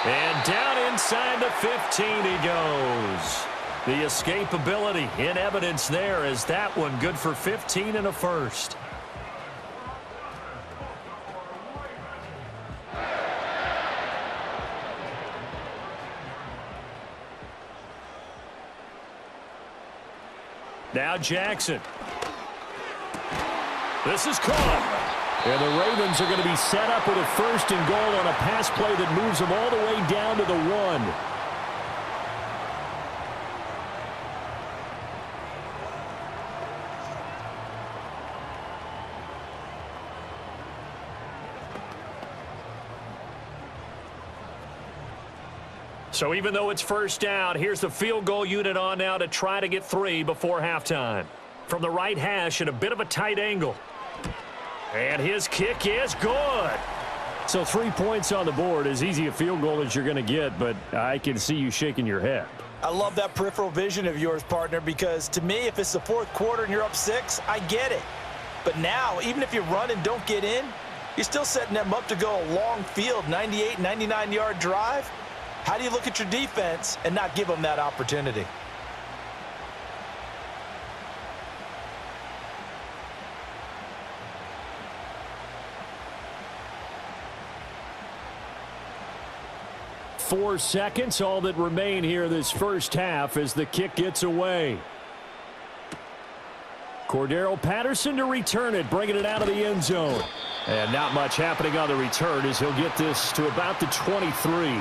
And down inside the 15 he goes. The escapability in evidence there as that one good for 15 and a 1st. Now Jackson. This is caught. And the Ravens are going to be set up with a 1st and goal on a pass play that moves them all the way down to the 1. So even though it's 1st down, here's the field goal unit on now to try to get 3 before halftime. From the right hash at a bit of a tight angle. And his kick is good. So 3 points on the board, as easy a field goal as you're going to get, but I can see you shaking your head. I love that peripheral vision of yours, partner, because to me, if it's the 4th quarter and you're up 6, I get it. But now, even if you run and don't get in, you're still setting them up to go a long field, 98, 99-yard drive. How do you look at your defense and not give them that opportunity? Four seconds, all that remain here this first half as the kick gets away. Cordero Patterson to return it, bringing it out of the end zone. And not much happening on the return as he'll get this to about the 23.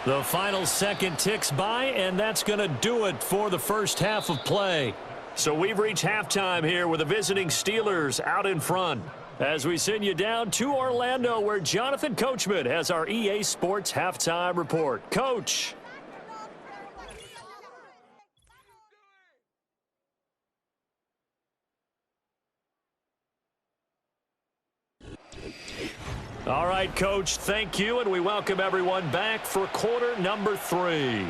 The final second ticks by, and that's going to do it for the first half of play. So we've reached halftime here with the visiting Steelers out in front. As we send you down to Orlando, where Jonathan Coachman has our EA Sports halftime report. Coach. All right, Coach, thank you, and we welcome everyone back for quarter number 3.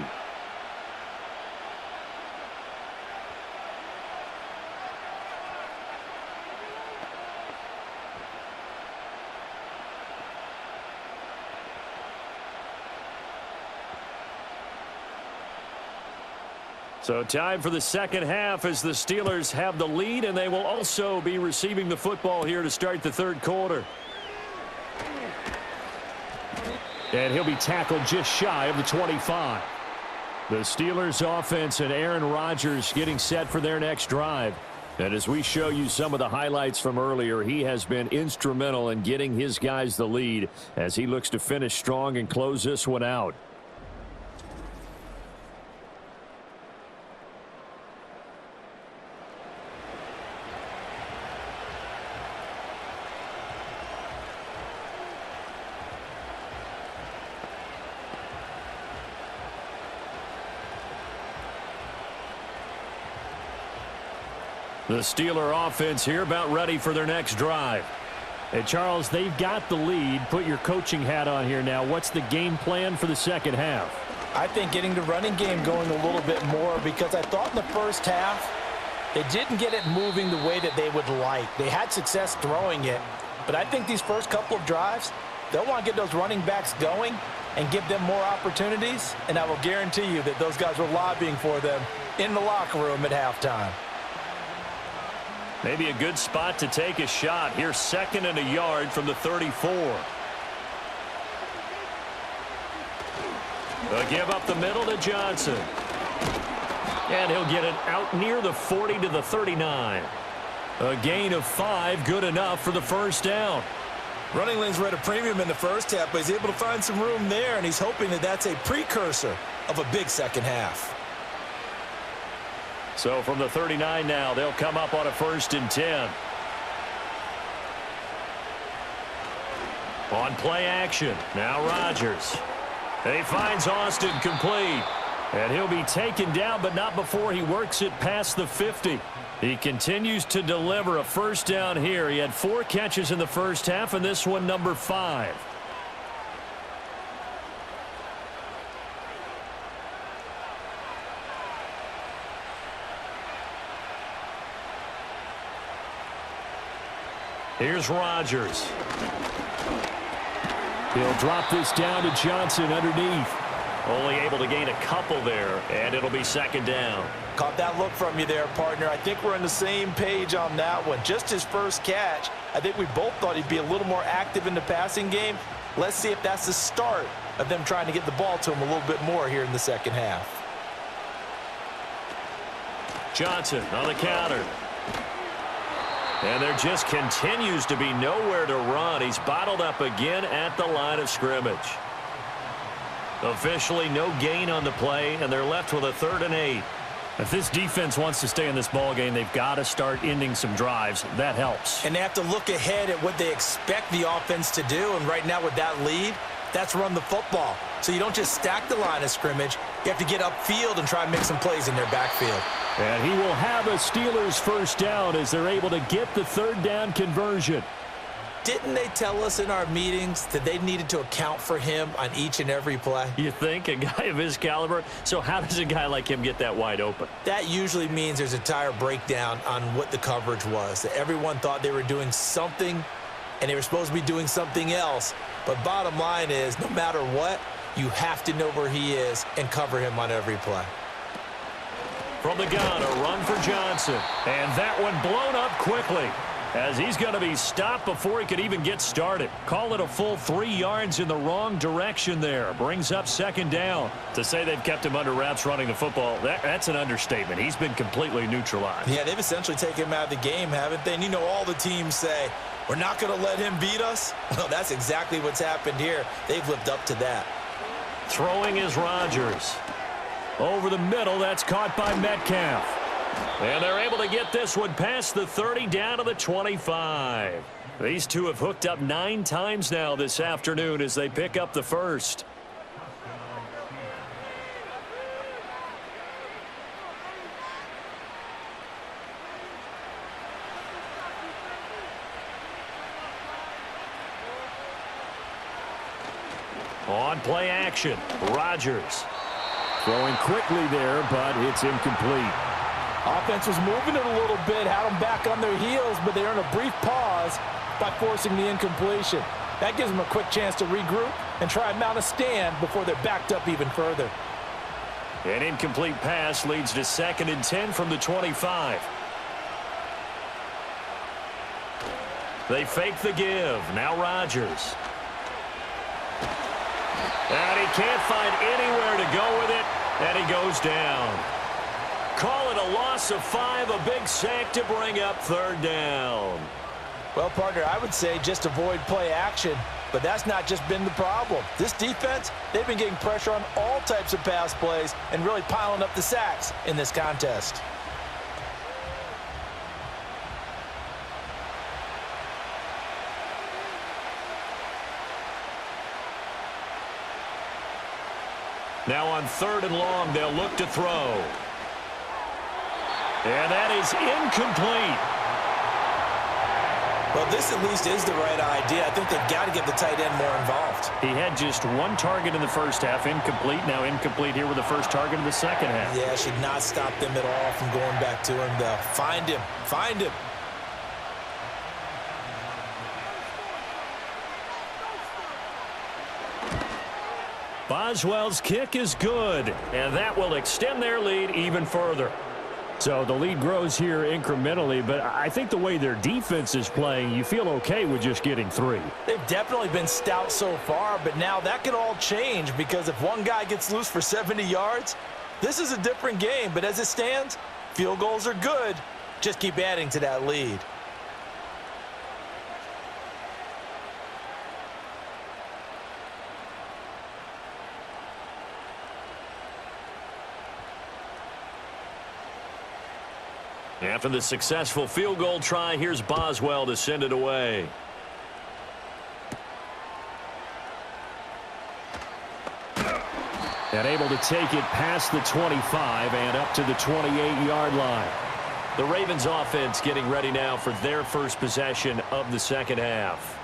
So time for the second half as the Steelers have the lead, and they will also be receiving the football here to start the third quarter. And he'll be tackled just shy of the 25. The Steelers offense and Aaron Rodgers getting set for their next drive. And as we show you some of the highlights from earlier, he has been instrumental in getting his guys the lead as he looks to finish strong and close this one out. The Steeler offense here about ready for their next drive. Hey, Charles, they've got the lead. Put your coaching hat on here now. What's the game plan for the second half? I think getting the running game going a little bit more, because I thought in the first half they didn't get it moving the way that they would like. They had success throwing it, but I think these first couple of drives, they'll want to get those running backs going and give them more opportunities, and I will guarantee you that those guys were lobbying for them in the locker room at halftime. Maybe a good spot to take a shot. Here's 2nd and a yard from the 34. A give up the middle to Johnson. And he'll get it out near the 40 to the 39. A gain of 5, good enough for the first down. Running lanes were at a premium in the first half, but he's able to find some room there, and he's hoping that that's a precursor of a big second half. So from the 39 now, they'll come up on a 1st and 10. On play action, now Rodgers. He finds Austin complete. And he'll be taken down, but not before he works it past the 50. He continues to deliver a first down here. He had 4 catches in the first half, and this one number 5. Here's Rodgers. He'll drop this down to Johnson underneath. Only able to gain a couple there, and it'll be second down. Caught that look from you there, partner. I think we're on the same page on that one. Just his first catch, I think we both thought he'd be a little more active in the passing game. Let's see if that's the start of them trying to get the ball to him a little bit more here in the second half. Johnson on the counter. And there just continues to be nowhere to run. He's bottled up again at the line of scrimmage. Officially no gain on the play, and they're left with a 3rd and 8. If this defense wants to stay in this ball game, they've got to start ending some drives. That helps. And they have to look ahead at what they expect the offense to do. And right now with that lead, that's run the football. So you don't just stack the line of scrimmage. You have to get upfield and try and make some plays in their backfield. And he will have a Steelers first down as they're able to get the 3rd down conversion. Didn't they tell us in our meetings that they needed to account for him on each and every play? You think? A guy of his caliber? So how does a guy like him get that wide open? That usually means there's a tire breakdown on what the coverage was. That everyone thought they were doing something, and they were supposed to be doing something else. But bottom line is, no matter what, you have to know where he is and cover him on every play. From the gun, a run for Johnson. And that one blown up quickly, as he's going to be stopped before he could even get started. Call it a full 3 yards in the wrong direction there. Brings up second down. To say they've kept him under wraps running the football, that's an understatement. He's been completely neutralized. Yeah, they've essentially taken him out of the game, haven't they? And you know all the teams say, we're not going to let him beat us. Well, that's exactly what's happened here. They've lived up to that. Throwing is Rodgers. Over the middle, that's caught by Metcalf. And they're able to get this one past the 30 down to the 25. These two have hooked up 9 times now this afternoon as they pick up the first. On play action, Rodgers. Throwing quickly there, but it's incomplete. Offense was moving it a little bit, had them back on their heels, but they earned a brief pause by forcing the incompletion. That gives them a quick chance to regroup and try and mount a stand before they're backed up even further. An incomplete pass leads to 2nd and 10 from the 25. They fake the give. Now Rodgers. And he can't find anywhere to go with it, and he goes down. Call it a loss of 5, a big sack to bring up 3rd down. Well, partner, I would say just avoid play action, but that's not just been the problem. This defense, they've been getting pressure on all types of pass plays and really piling up the sacks in this contest. Now on 3rd and long, they'll look to throw. And that is incomplete. Well, this at least is the right idea. I think they've got to get the tight end more involved. He had just 1 target in the first half, incomplete. Now incomplete here with the first target in the second half. Yeah, should not stop them at all from going back to him, though. Find him. Find him. Boswell's kick is good, and that will extend their lead even further. So the lead grows here incrementally, but I think the way their defense is playing, you feel okay with just getting 3. They've definitely been stout so far, but now that could all change because if one guy gets loose for 70 yards, this is a different game. But as it stands, field goals are good. Just keep adding to that lead. After the successful field goal try, here's Boswell to send it away. And able to take it past the 25 and up to the 28-yard line. The Ravens offense getting ready now for their first possession of the second half.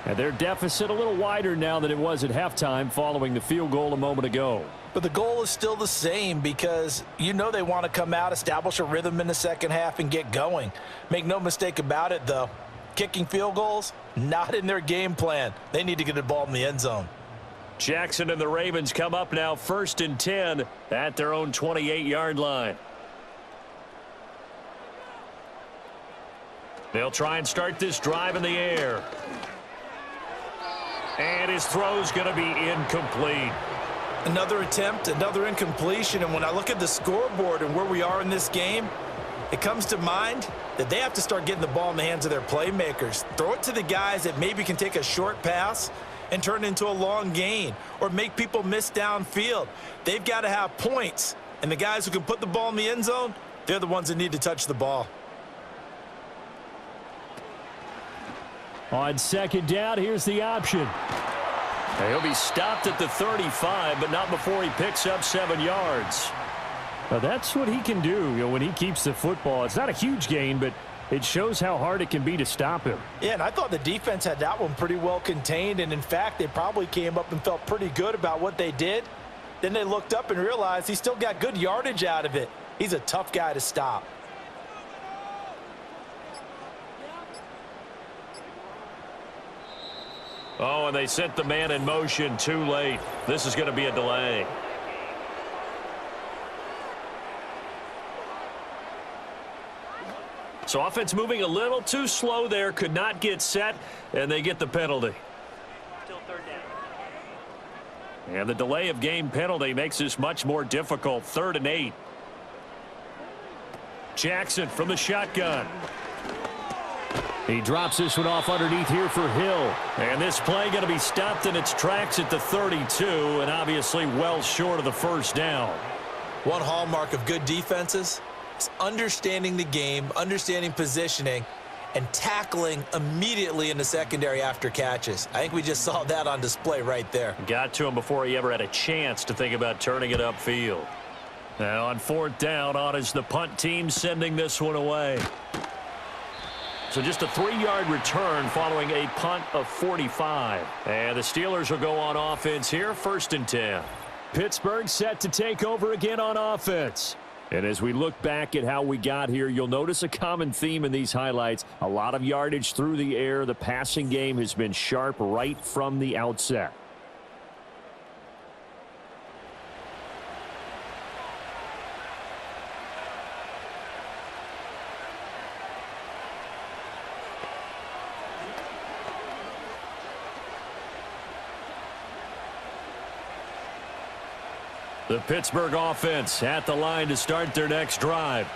And their deficit a little wider now than it was at halftime following the field goal a moment ago. But the goal is still the same because you know they want to come out, establish a rhythm in the second half, and get going. Make no mistake about it, though. Kicking field goals, not in their game plan. They need to get the ball in the end zone. Jackson and the Ravens come up now 1st and 10 at their own 28-yard line. They'll try and start this drive in the air. And his throw's going to be incomplete. Another attempt, another incompletion, and when I look at the scoreboard and where we are in this game, it comes to mind that they have to start getting the ball in the hands of their playmakers. Throw it to the guys that maybe can take a short pass and turn it into a long gain or make people miss downfield. They've got to have points, and the guys who can put the ball in the end zone, they're the ones that need to touch the ball. On 2nd down, here's the option. He'll be stopped at the 35, but not before he picks up 7 yards. Well, that's what he can do, when he keeps the football. It's not a huge gain, but it shows how hard it can be to stop him. Yeah, and I thought the defense had that one pretty well contained, and in fact, they probably came up and felt pretty good about what they did. Then they looked up and realized he still got good yardage out of it. He's a tough guy to stop. Oh, and they sent the man in motion too late. This is going to be a delay. So offense moving a little too slow there, could not get set, and they get the penalty. Still 3rd down. And the delay of game penalty makes this much more difficult. 3rd and 8. Jackson from the shotgun. He drops this one off underneath here for Hill. And this play going to be stopped in its tracks at the 32, and obviously well short of the 1st down. One hallmark of good defenses is understanding the game, understanding positioning, and tackling immediately in the secondary after catches. I think we just saw that on display right there. Got to him before he ever had a chance to think about turning it upfield. Now on 4th down, on is the punt team sending this one away. So just a 3-yard return following a punt of 45. And the Steelers will go on offense here, 1st and 10. Pittsburgh set to take over again on offense. And as we look back at how we got here, you'll notice a common theme in these highlights. A lot of yardage through the air. The passing game has been sharp right from the outset. The Pittsburgh offense at the line to start their next drive.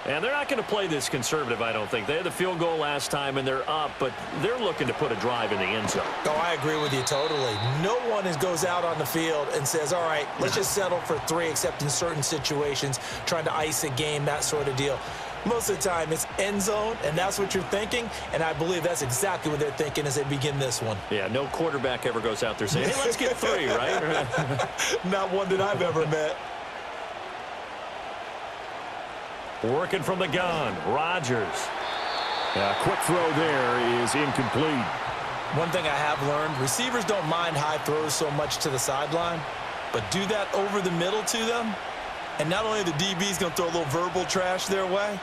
And they're not going to play this conservative, I don't think. They had the field goal last time, and they're up, but they're looking to put a drive in the end zone. Oh, I agree with you totally. No one goes out on the field and says, all right, let's just settle for 3, except in certain situations, trying to ice a game, that sort of deal. Most of the time, it's end zone, and that's what you're thinking, and I believe that's exactly what they're thinking as they begin this one. Yeah, no quarterback ever goes out there saying, hey, let's get 3, right? Not one that I've ever met. Working from the gun, Rodgers. Quick throw there is incomplete. One thing I have learned, receivers don't mind high throws so much to the sideline, but do that over the middle to them, and not only are the DBs going to throw a little verbal trash their way,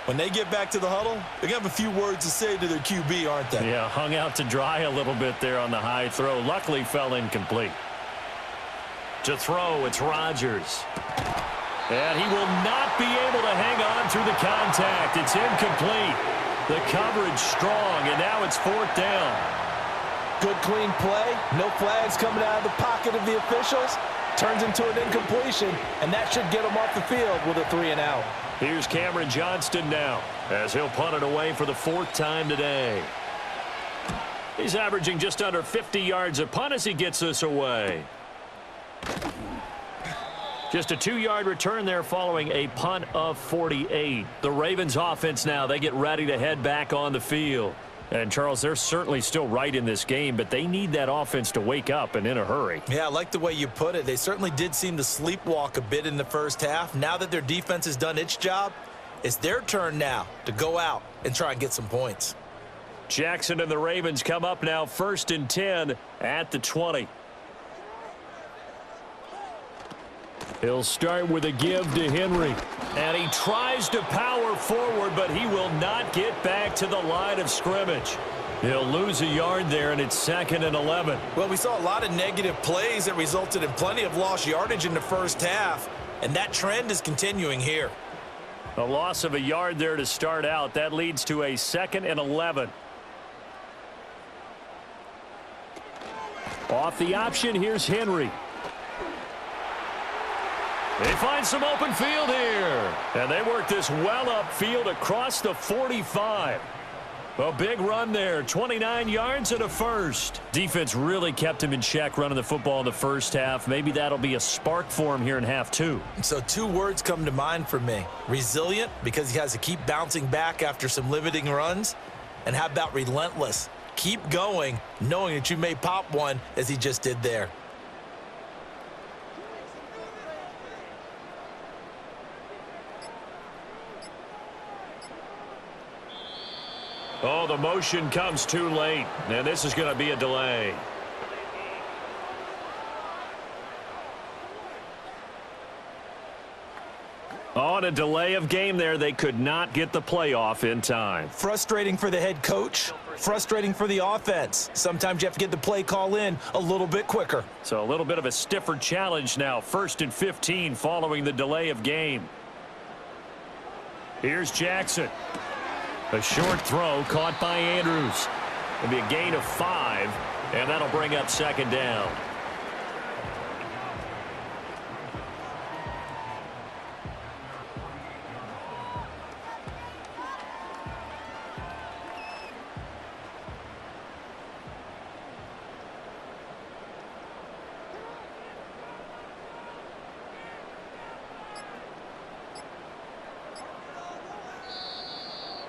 when they get back to the huddle, they're going to have a few words to say to their QB, aren't they? Yeah, hung out to dry a little bit there on the high throw. Luckily fell incomplete. To throw, it's Rodgers. And he will not be able to hang on through the contact. It's incomplete. The coverage strong, and now it's 4th down. Good, clean play. No flags coming out of the pocket of the officials. Turns into an incompletion, and that should get him off the field with a 3-and-out. Here's Cameron Johnston now, as he'll punt it away for the 4th time today. He's averaging just under 50 yards a punt as he gets this away. Just a 2-yard return there following a punt of 48. The Ravens offense now, they get ready to head back on the field. And, Charles, they're certainly still right in this game, but they need that offense to wake up and in a hurry. Yeah, I like the way you put it. They certainly did seem to sleepwalk a bit in the first half. Now that their defense has done its job, it's their turn now to go out and try and get some points. Jackson and the Ravens come up now 1st and 10 at the 20. He'll start with a give to Henry. And he tries to power forward, but he will not get back to the line of scrimmage. He'll lose a yard there, and it's 2nd and 11. Well, we saw a lot of negative plays that resulted in plenty of lost yardage in the first half, and that trend is continuing here. A loss of a yard there to start out. That leads to a 2nd and 11. Off the option, here's Henry. They find some open field here. And they work this well upfield across the 45. A big run there, 29 yards and a first. Defense really kept him in check running the football in the first half. Maybe that'll be a spark for him here in half 2. So 2 words come to mind for me. Resilient, because he has to keep bouncing back after some limiting runs. And how about relentless? Keep going, knowing that you may pop one as he just did there. Oh, the motion comes too late, and this is going to be a delay. On a delay of game there, they could not get the playoff in time. Frustrating for the head coach, frustrating for the offense. Sometimes you have to get the play call in a little bit quicker. So a little bit of a stiffer challenge now, 1st and 15 following the delay of game. Here's Jackson. A short throw caught by Andrews. It'll be a gain of 5, and that'll bring up 2nd down.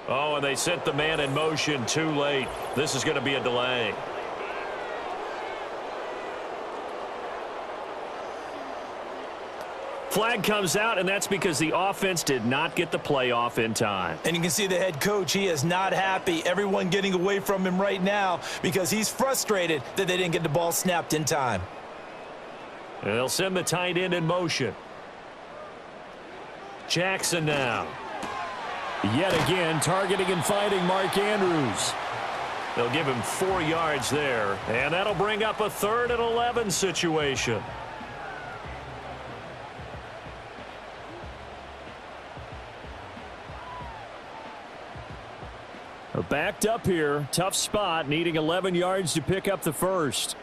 Oh, and they sent the man in motion too late. This is going to be a delay. Flag comes out, and that's because the offense did not get the playoff in time. And you can see the head coach, he is not happy. Everyone getting away from him right now because he's frustrated that they didn't get the ball snapped in time. And they'll send the tight end in motion. Jackson now. Yet again, targeting and finding Mark Andrews. They'll give him 4 yards there, and that'll bring up a 3rd and 11 situation. Backed up here, tough spot, needing 11 yards to pick up the first.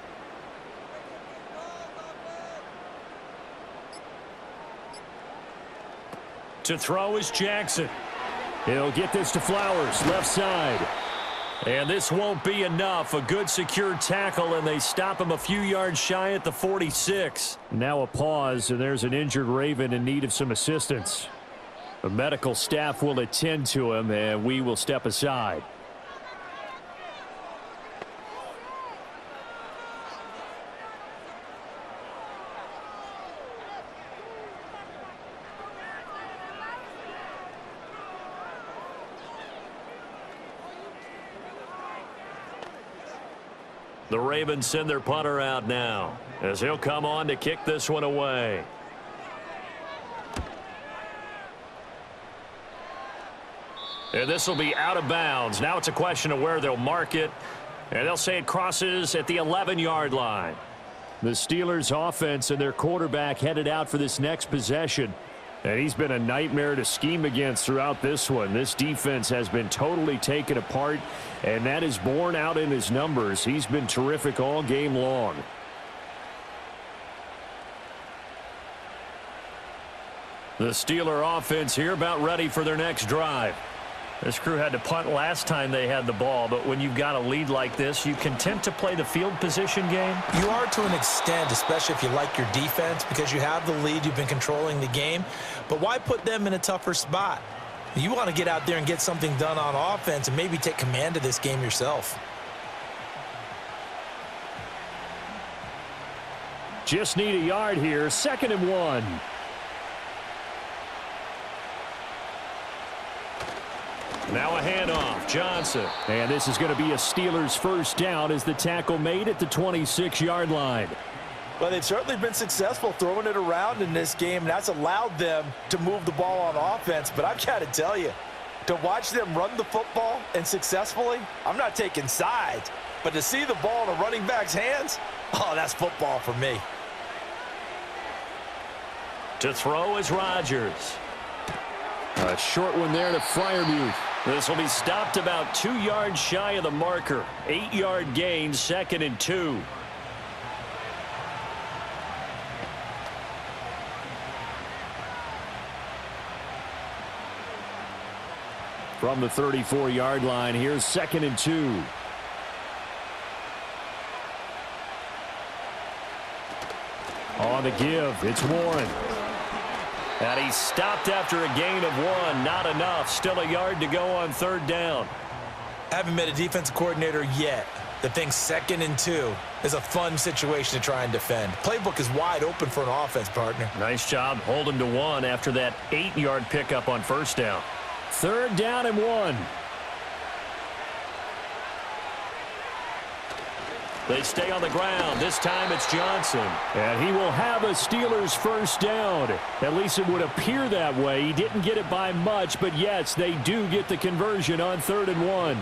To throw is Jackson. He'll get this to Flowers, left side. And this won't be enough. A good secure tackle, and they stop him a few yards shy at the 46. Now a pause, and there's an injured Raven in need of some assistance. The medical staff will attend to him, and we will step aside. The Ravens send their punter out now as he'll come on to kick this one away. And this will be out of bounds. Now it's a question of where they'll mark it. And they'll say it crosses at the 11-yard line. The Steelers offense and their quarterback headed out for this next possession. And he's been a nightmare to scheme against throughout this one. This defense has been totally taken apart, and that is borne out in his numbers. He's been terrific all game long. The Steeler offense here about ready for their next drive. This crew had to punt last time they had the ball, but when you've got a lead like this, you content to play the field position game? You are to an extent, especially if you like your defense, because you have the lead, you've been controlling the game. But why put them in a tougher spot? You want to get out there and get something done on offense and maybe take command of this game yourself. Just need a yard here, 2nd and 1. Now a handoff, Johnson. And this is going to be a Steelers first down as the tackle made at the 26-yard line. Well, they've certainly been successful throwing it around in this game, and that's allowed them to move the ball on offense. But I've got to tell you, To watch them run the football and successfully, I'm not taking sides, but to see the ball in a running back's hands, oh, that's football for me. To throw is Rodgers. A short one there to Freiermuth. This will be stopped about 2 yards shy of the marker. 8-yard gain, 2nd and 2. From the 34-yard line, here's 2nd and 2. On the give, it's Warren. And he's stopped after a gain of 1. Not enough. Still a yard to go on 3rd down. Haven't met a defensive coordinator yet that thinks 2nd and 2 is a fun situation to try and defend. Playbook is wide open for an offense, partner. Nice job holding to 1 after that 8-yard pickup on 1st down. 3rd down and 1. They stay on the ground. This time it's Johnson. And he will have a Steelers 1st down. At least it would appear that way. He didn't get it by much, but yes, they do get the conversion on 3rd and 1.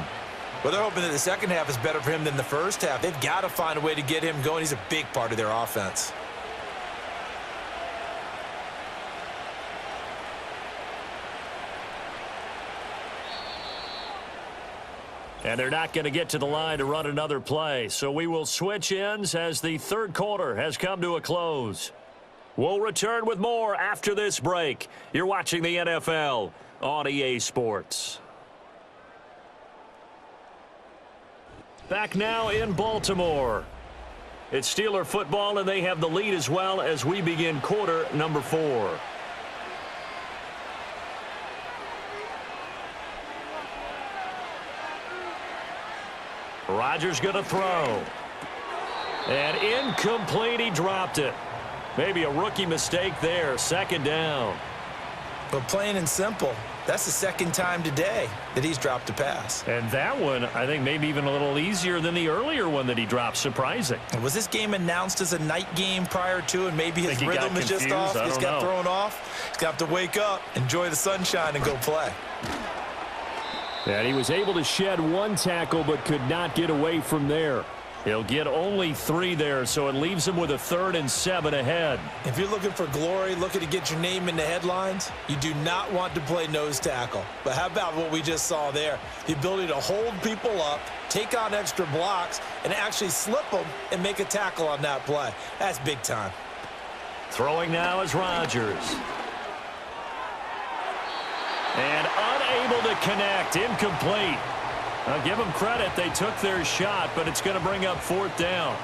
Well, they're hoping that the second half is better for him than the first half. They've got to find a way to get him going. He's a big part of their offense. And they're not going to get to the line to run another play. So we will switch ends as the 3rd quarter has come to a close. We'll return with more after this break. You're watching the NFL on EA Sports. Back now in Baltimore. It's Steeler football, and they have the lead as well as we begin quarter number 4. Rodgers going to throw. And incomplete, he dropped it. Maybe a rookie mistake there. 2nd down. But plain and simple, that's the 2nd time today that he's dropped a pass. And that one, I think, maybe even a little easier than the earlier one that he dropped. Surprising. Was this game announced as a night game prior to, and maybe his rhythm is just off? He's got thrown off. He's got to wake up, enjoy the sunshine, and go play. And he was able to shed 1 tackle but could not get away from there. He'll get only 3 there, so it leaves him with a 3rd and 7 ahead. If you're looking for glory, looking to get your name in the headlines, you do not want to play nose tackle. But how about what we just saw there? The ability to hold people up, take on extra blocks, and actually slip them and make a tackle on that play. That's big time. Throwing now is Rodgers. And unable to connect. Incomplete. I'll give them credit. They took their shot, but it's going to bring up 4th down.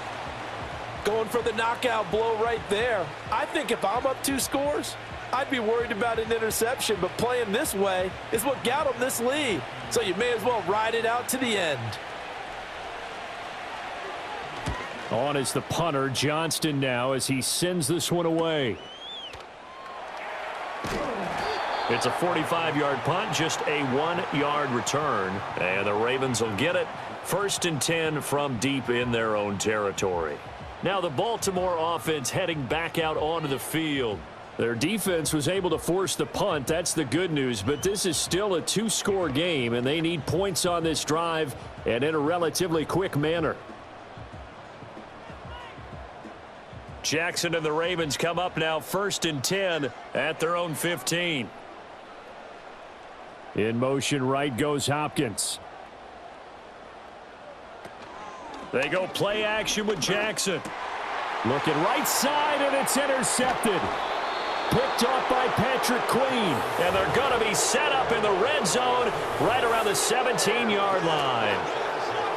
Going for the knockout blow right there. I think if I'm up 2 scores, I'd be worried about an interception, but playing this way is what got them this lead. So you may as well ride it out to the end. On is the punter, Johnston, now as he sends this one away. It's a 45-yard punt, just a 1-yard return. And the Ravens will get it. 1st and 10 from deep in their own territory. Now the Baltimore offense heading back out onto the field. Their defense was able to force the punt. That's the good news. But this is still a 2-score game, and they need points on this drive and in a relatively quick manner. Jackson and the Ravens come up now 1st and 10 at their own 15. In motion right goes Hopkins. They go play action with Jackson. Looking right side, and it's intercepted. Picked off by Patrick Queen. And they're going to be set up in the red zone right around the 17-yard line.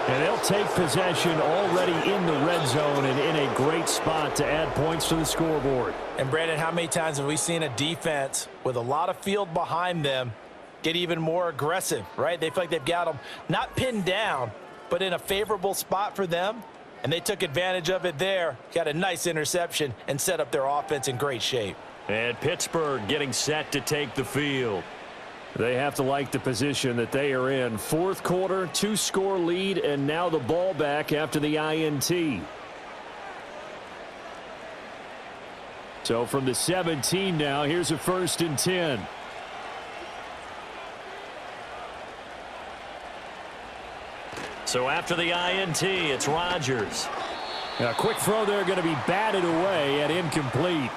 And they'll take possession already in the red zone and in a great spot to add points to the scoreboard. And, Brandon, how many times have we seen a defense with a lot of field behind them get even more aggressive, right? They feel like they've got them not pinned down, but in a favorable spot for them, and they took advantage of it there. Got a nice interception and set up their offense in great shape. And Pittsburgh getting set to take the field. They have to like the position that they are in. 4th quarter, 2-score lead, and now the ball back after the INT. So from the 17 now, here's a 1st and 10. So after the INT, it's Rodgers. A quick throw there going to be batted away and incomplete.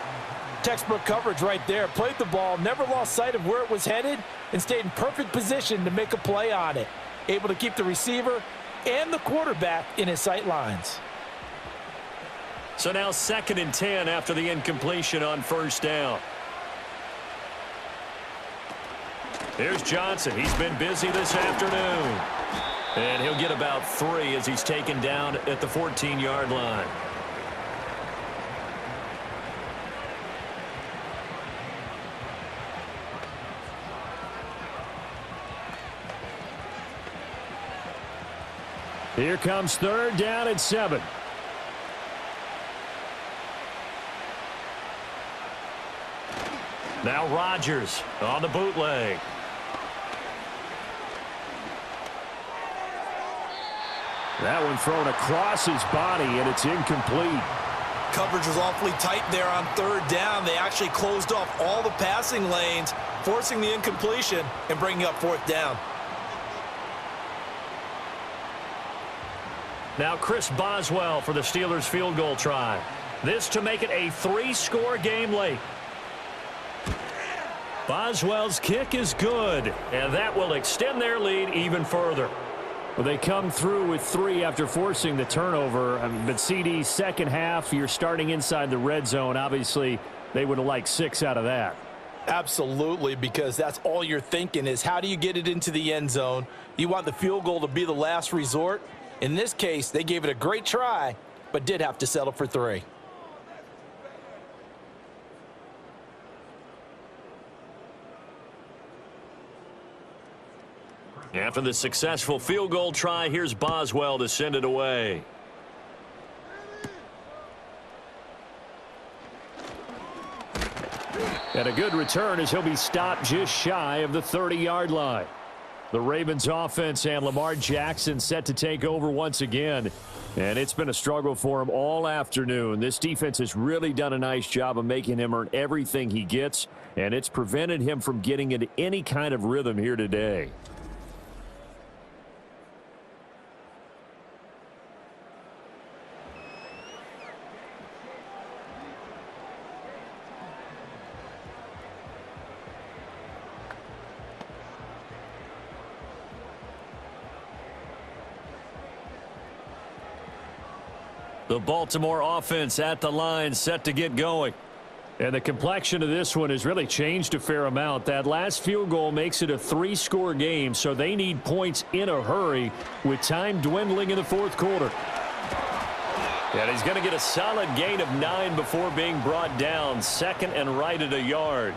Textbook coverage right there. Played the ball, never lost sight of where it was headed, and stayed in perfect position to make a play on it. Able to keep the receiver and the quarterback in his sight lines. So now 2nd and 10 after the incompletion on first down. Here's Johnson. He's been busy this afternoon. And he'll get about 3 as he's taken down at the 14-yard line. Here comes 3rd down and 7. Now Rodgers on the bootleg. That one thrown across his body, and it's incomplete. Coverage was awfully tight there on 3rd down. They actually closed off all the passing lanes, forcing the incompletion and bringing up 4th down. Now Chris Boswell for the Steelers field goal try. This to make it a 3-score game late. Boswell's kick is good, and that will extend their lead even further. Well, they come through with 3 after forcing the turnover. But CD, second half, you're starting inside the red zone. Obviously, they would have liked 6 out of that. Absolutely, because that's all you're thinking is how do you get it into the end zone? You want the field goal to be the last resort. In this case, they gave it a great try, but did have to settle for 3. After the successful field goal try, here's Boswell to send it away. And a good return as he'll be stopped just shy of the 30-yard line. The Ravens offense and Lamar Jackson set to take over once again. And it's been a struggle for him all afternoon. This defense has really done a nice job of making him earn everything he gets. And it's prevented him from getting into any kind of rhythm here today. The Baltimore offense at the line set to get going. And the complexion of this one has really changed a fair amount. That last field goal makes it a 3-score game, so they need points in a hurry with time dwindling in the 4th quarter. And he's going to get a solid gain of 9 before being brought down. 2nd and right at a yard.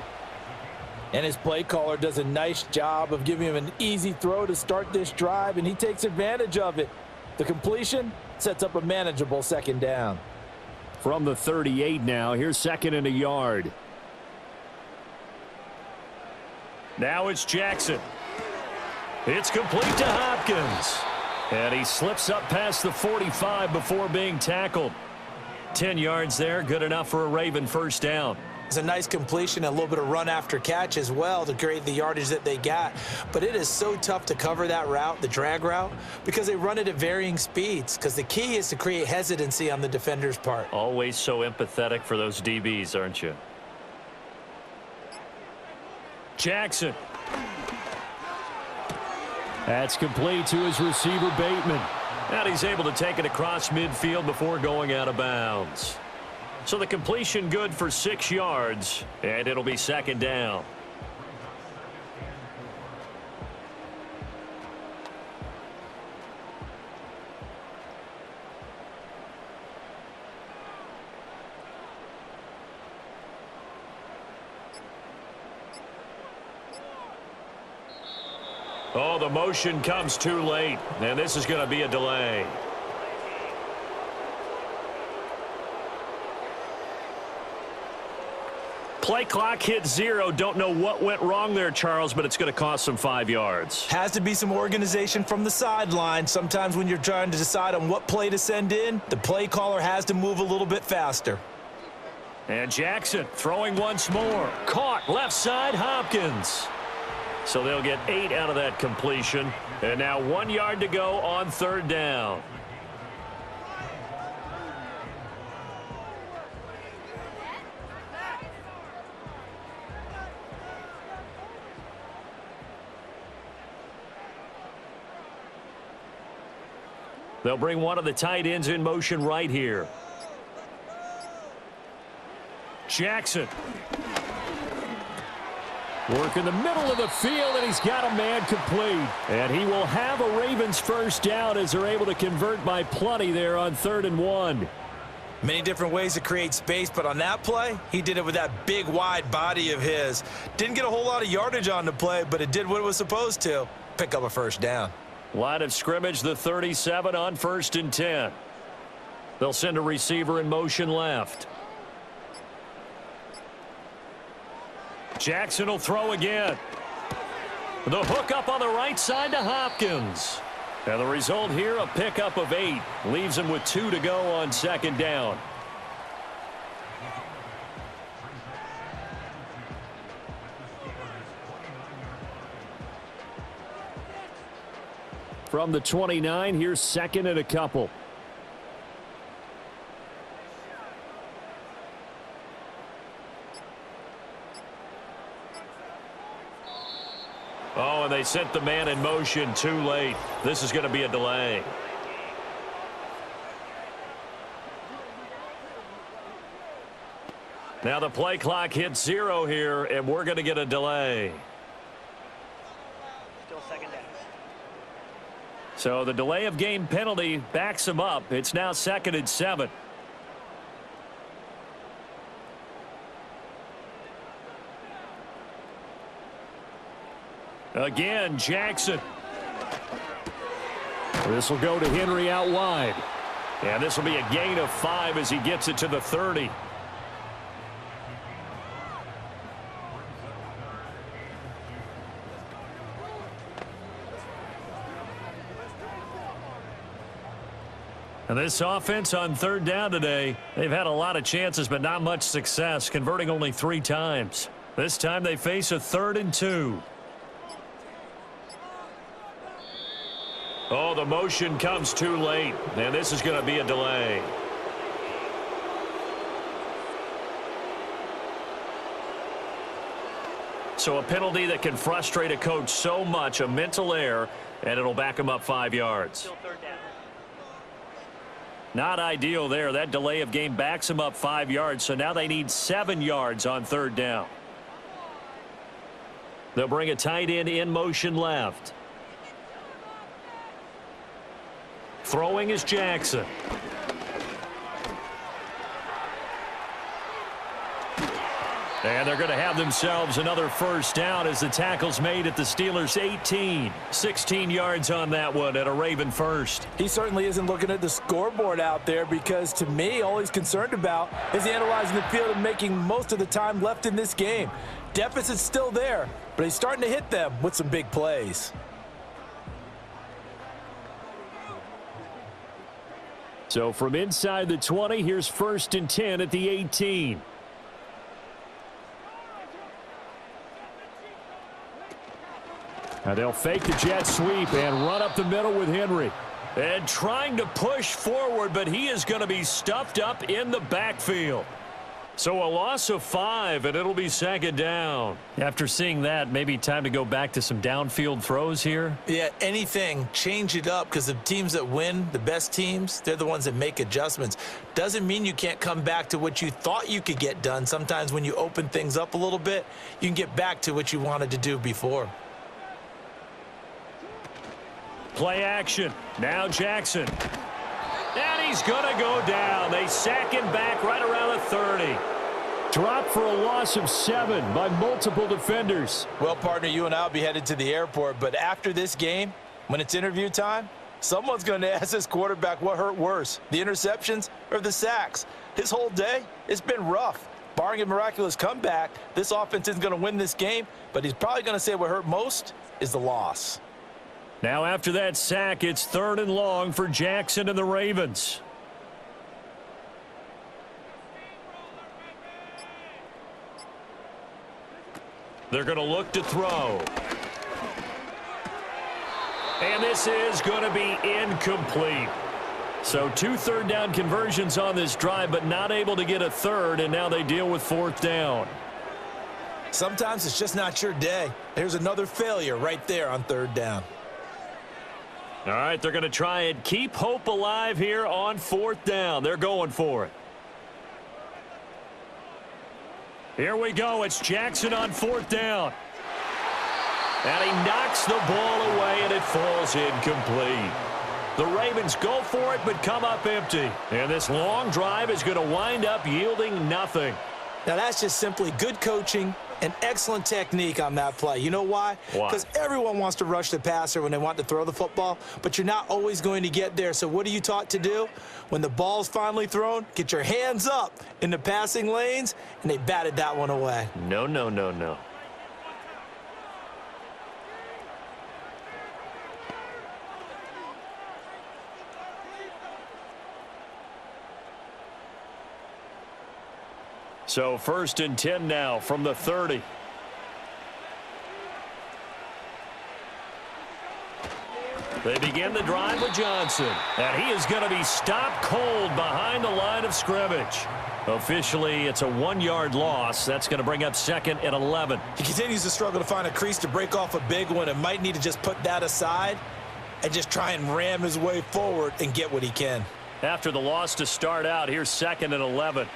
And his play caller does a nice job of giving him an easy throw to start this drive, and he takes advantage of it. The completion sets up a manageable 2nd down. From the 38 now, here's 2nd and a yard. Now it's Jackson. It's complete to Hopkins. And he slips up past the 45 before being tackled. 10 yards there, good enough for a Raven 1st down. It's a nice completion, a little bit of run after catch as well to create the yardage that they got. But it is so tough to cover that route, the drag route, because they run it at varying speeds. Because the key is to create hesitancy on the defender's part. Always so empathetic for those DBs, aren't you? Jackson. That's complete to his receiver, Bateman. And he's able to take it across midfield before going out of bounds. So the completion good for 6 yards, and it'll be 2nd down. Oh, the motion comes too late, and this is going to be a delay. Play clock hit 0. Don't know what went wrong there, Charles, but it's going to cost them 5 yards. Has to be some organization from the sideline. Sometimes when you're trying to decide on what play to send in, the play caller has to move a little bit faster. And Jackson throwing once more. Caught left side, Hopkins. So they'll get 8 out of that completion. And now 1 yard to go on third down. They'll bring one of the tight ends in motion right here. Jackson. Work in the middle of the field, and he's got a man complete. And he will have a Ravens first down as they're able to convert by plenty there on 3rd and 1. Many different ways to create space, but on that play, he did it with that big, wide body of his. Didn't get a whole lot of yardage on the play, but it did what it was supposed to. Pick up a first down. Line of scrimmage, the 37 on 1st and 10. They'll send a receiver in motion left. Jackson will throw again. The hook up on the right side to Hopkins. And the result here, a pickup of 8. Leaves him with 2 to go on 2nd down. From the 29, here's 2nd and a couple. Oh, and they sent the man in motion too late. This is going to be a delay. Now the play clock hits 0 here, and we're going to get a delay. Still 2nd down. So the delay of game penalty backs him up. It's now 2nd and 7. Again, Jackson. This will go to Henry out wide. And this will be a gain of 5 as he gets it to the 30. And this offense on 3rd down today, they've had a lot of chances but not much success, converting only 3 times. This time they face a 3rd and 2. Oh, the motion comes too late, and this is going to be a delay. So a penalty that can frustrate a coach so much, a mental error, and it'll back him up 5 yards. Still 3rd down. Not ideal there. That delay of game backs him up 5 yards, so now they need 7 yards on 3rd down. They'll bring a tight end in motion left. Throwing is Jackson. And they're going to have themselves another first down as the tackle's made at the Steelers' 18. 16 yards on that one at a Raven first. He certainly isn't looking at the scoreboard out there because, to me, all he's concerned about is analyzing the field and making most of the time left in this game. Deficit's still there, but he's starting to hit them with some big plays. So from inside the 20, here's 1st and 10 at the 18. And they'll fake the jet sweep and run up the middle with Henry. And trying to push forward, but he is going to be stuffed up in the backfield. So a loss of 5, and it'll be 2nd down. After seeing that, maybe time to go back to some downfield throws here. Yeah, anything. Change it up because the teams that win, the best teams, they're the ones that make adjustments. Doesn't mean you can't come back to what you thought you could get done. Sometimes when you open things up a little bit, you can get back to what you wanted to do before. Play action. Now Jackson. And he's going to go down. They sack him back right around the 30. Dropped for a loss of 7 by multiple defenders. Well, partner, you and I will be headed to the airport, but after this game, when it's interview time, someone's going to ask this quarterback what hurt worse, the interceptions or the sacks. His whole day, it's been rough. Barring a miraculous comeback, this offense isn't going to win this game, but he's probably going to say what hurt most is the loss. Now after that sack, it's 3rd and long for Jackson and the Ravens. They're going to look to throw. And this is going to be incomplete. So 2 third-down conversions on this drive, but not able to get a third, and now they deal with 4th down. Sometimes it's just not your day. There's another failure right there on 3rd down. All right, they're going to try and keep hope alive here on 4th down. They're going for it. Here we go. It's Jackson on 4th down. And he knocks the ball away, and it falls incomplete. The Ravens go for it, but come up empty. And this long drive is going to wind up yielding nothing. Now, that's just simply good coaching and excellent technique on that play. You know why? Because everyone wants to rush the passer when they want to throw the football, but you're not always going to get there. So what are you taught to do? When the ball's finally thrown, get your hands up in the passing lanes, and they batted that one away. No, no, no, no. So 1st and 10 now from the 30. They begin the drive with Johnson. And he is going to be stopped cold behind the line of scrimmage. Officially, it's a 1-yard loss. That's going to bring up 2nd and 11. He continues to struggle to find a crease to break off a big one and might need to just put that aside and just try and ram his way forward and get what he can. After the loss to start out, here's 2nd and 11.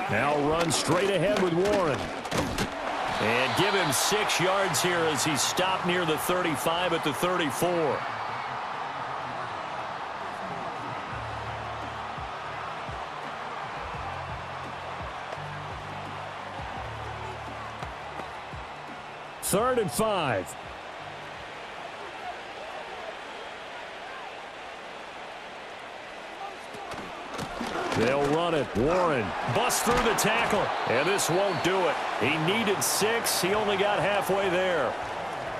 Now run straight ahead with Warren. And give him 6 yards here as he stopped near the 35 at the 34. Third and 5. They'll run it. Warren busts through the tackle, and this won't do it. He needed 6. He only got halfway there.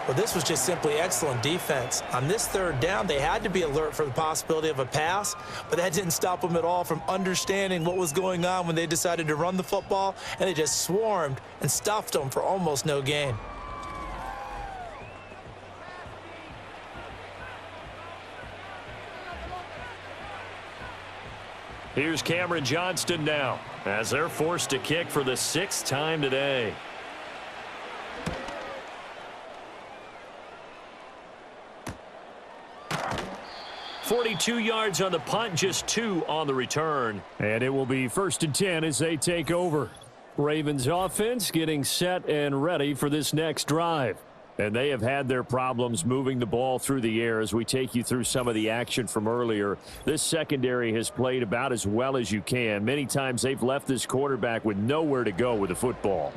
Well, this was just simply excellent defense. On this 3rd down, they had to be alert for the possibility of a pass, but that didn't stop them at all from understanding what was going on when they decided to run the football, and they just swarmed and stuffed them for almost no gain. Here's Cameron Johnston now as they're forced to kick for the 6th time today. .42 yards on the punt, just 2 on the return. And it will be 1st and 10 as they take over. Ravens offense getting set and ready for this next drive. And they have had their problems moving the ball through the air as we take you through some of the action from earlier. This secondary has played about as well as you can. Many times they've left this quarterback with nowhere to go with the football.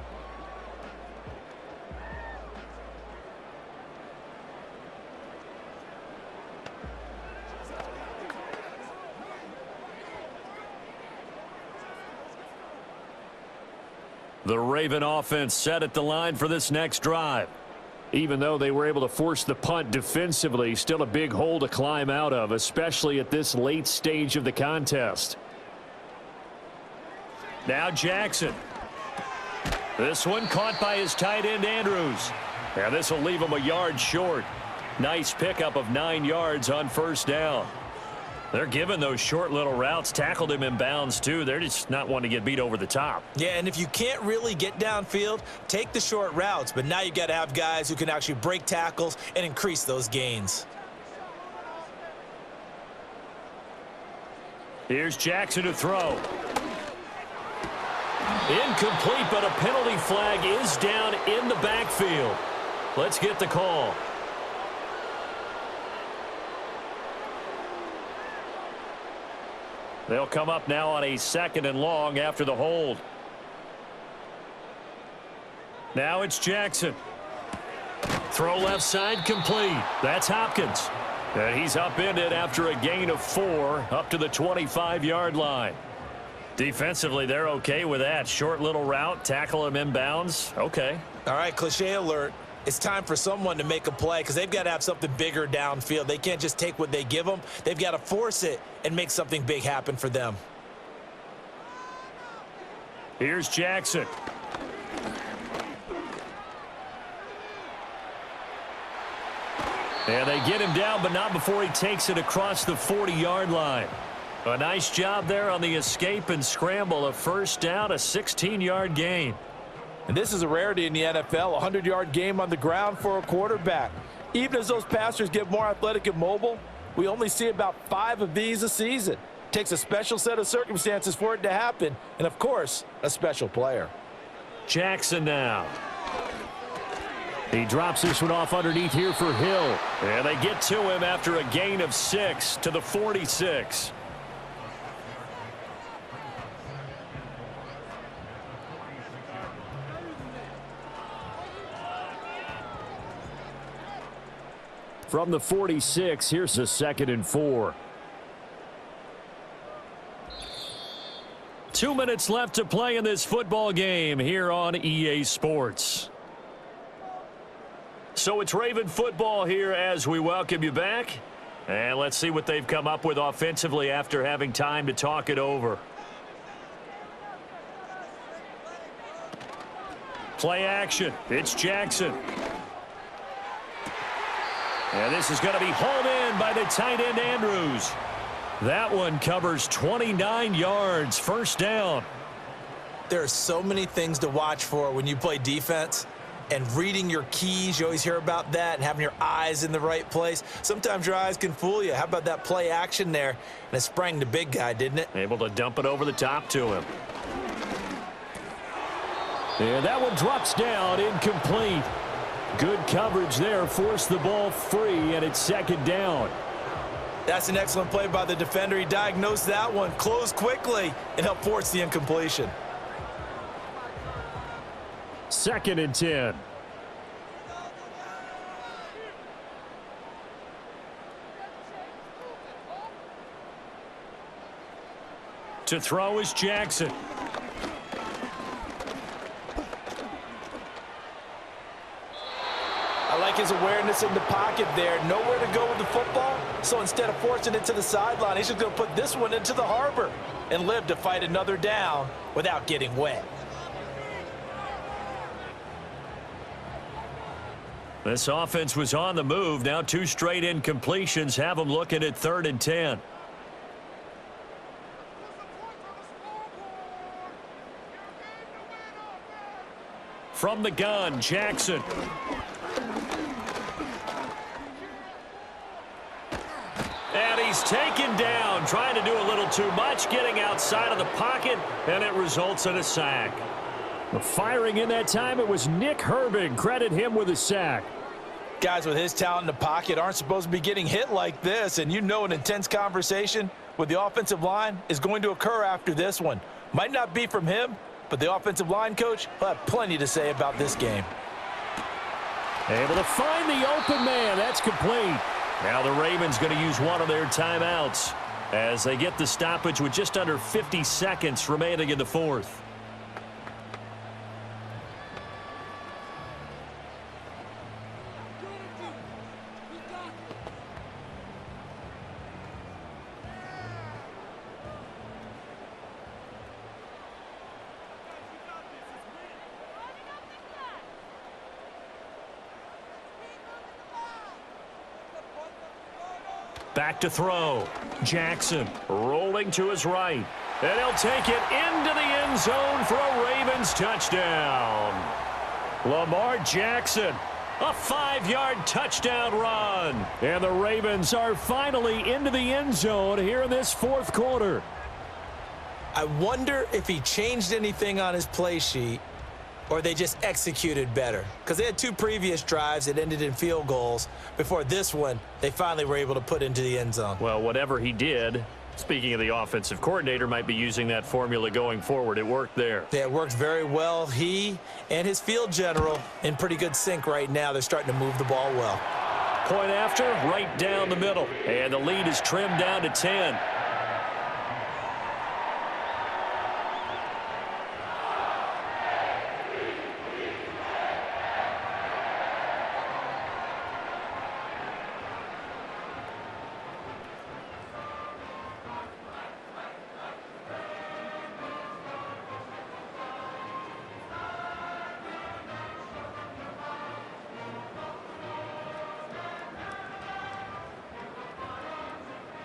The Raven offense set at the line for this next drive. Even though they were able to force the punt defensively, still a big hole to climb out of, especially at this late stage of the contest. Now Jackson. This one caught by his tight end Andrews. And this will leave him a yard short. Nice pickup of 9 yards on 1st down. They're giving those short little routes. Tackled him in bounds, too. They're just not wanting to get beat over the top. Yeah, and if you can't really get downfield, take the short routes. But now you've got to have guys who can actually break tackles and increase those gains. Here's Jackson to throw. Incomplete, but a penalty flag is down in the backfield. Let's get the call. They'll come up now on a 2nd and long after the hold. Now it's Jackson. Throw left side complete. That's Hopkins. And he's upended after a gain of 4 up to the 25-yard line. Defensively, they're okay with that. Short little route, tackle him inbounds. Okay. All right, cliche alert. It's time for someone to make a play because they've got to have something bigger downfield. They can't just take what they give them. They've got to force it and make something big happen for them. Here's Jackson. And they get him down, but not before he takes it across the 40-yard line. A nice job there on the escape and scramble. A first down, a 16-yard gain. And this is a rarity in the NFL, a 100-yard game on the ground for a quarterback. Even as those passers get more athletic and mobile, we only see about 5 of these a season. Takes a special set of circumstances for it to happen, and of course, a special player. Jackson now. He drops this one off underneath here for Hill. And they get to him after a gain of 6 to the 46. From the 46, here's a 2nd and 4. 2 minutes left to play in this football game here on EA Sports. So it's Raven football here as we welcome you back. And let's see what they've come up with offensively after having time to talk it over. Play action. It's Jackson. And this is going to be hauled in by the tight end Andrews. That one covers 29 yards, first down. There are so many things to watch for when you play defense. And reading your keys, you always hear about that, and having your eyes in the right place. Sometimes your eyes can fool you. How about that play action there? And it sprang the big guy, didn't it? Able to dump it over the top to him. And that one drops down, incomplete. Good coverage there, forced the ball free, and it's 2nd down. That's an excellent play by the defender. He diagnosed that one, closed quickly, and helped force the incompletion. 2nd and 10. To throw is Jackson. I like his awareness in the pocket there. Nowhere to go with the football, so instead of forcing it to the sideline, he's just going to put this one into the harbor and live to fight another down without getting wet. This offense was on the move. Now 2 straight incompletions have them looking at 3rd and 10. From the gun, Jackson. And he's taken down, trying to do a little too much, getting outside of the pocket, and it results in a sack. Firing in that time, it was Nick Herbig. Credit him with a sack. Guys with his talent in the pocket aren't supposed to be getting hit like this, and you know an intense conversation with the offensive line is going to occur after this one. Might not be from him, but the offensive line coach will have plenty to say about this game. Able to find the open man. That's complete. Now the Ravens going to use one of their timeouts as they get the stoppage with just under 50 seconds remaining in the 4th. Back to throw. Jackson rolling to his right. And he'll take it into the end zone for a Ravens touchdown. Lamar Jackson, a 5-yard touchdown run. And the Ravens are finally into the end zone here in this 4th quarter. I wonder if he changed anything on his play sheet or they just executed better. Because they had 2 previous drives that ended in field goals. Before this one, they finally were able to put into the end zone. Well, whatever he did, speaking of the offensive coordinator, might be using that formula going forward. It worked there. Yeah, it worked very well. He and his field general in pretty good sync right now. They're starting to move the ball well. Point after, right down the middle. And the lead is trimmed down to 10.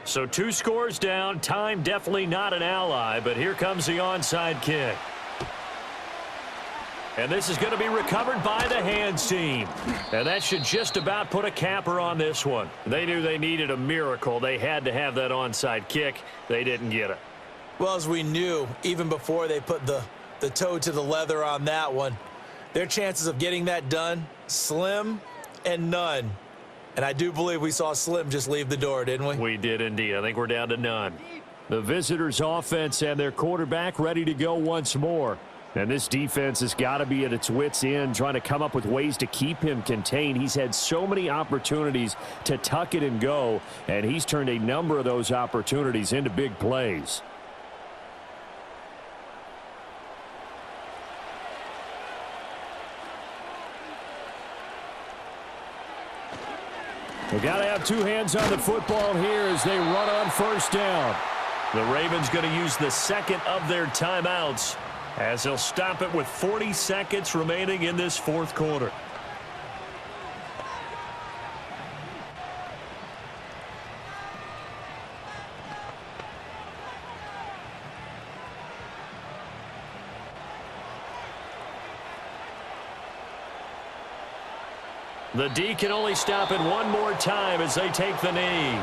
So 2 scores down. Time definitely not an ally, but here comes the onside kick. And this is going to be recovered by the hands team. And that should just about put a capper on this one. They knew they needed a miracle. They had to have that onside kick. They didn't get it. Well, as we knew, even before they put the toe to the leather on that one, their chances of getting that done, slim and none. And I do believe we saw Slim just leave the door, didn't we? We did indeed. I think we're down to none. The visitors' offense and their quarterback ready to go once more. And this defense has got to be at its wits' end, trying to come up with ways to keep him contained. He's had so many opportunities to tuck it and go, and he's turned a number of those opportunities into big plays. We've got to have 2 hands on the football here as they run on first down. The Ravens going to use the second of their timeouts as they'll stop it with 40 seconds remaining in this fourth quarter. The D can only stop it one more time as they take the knee.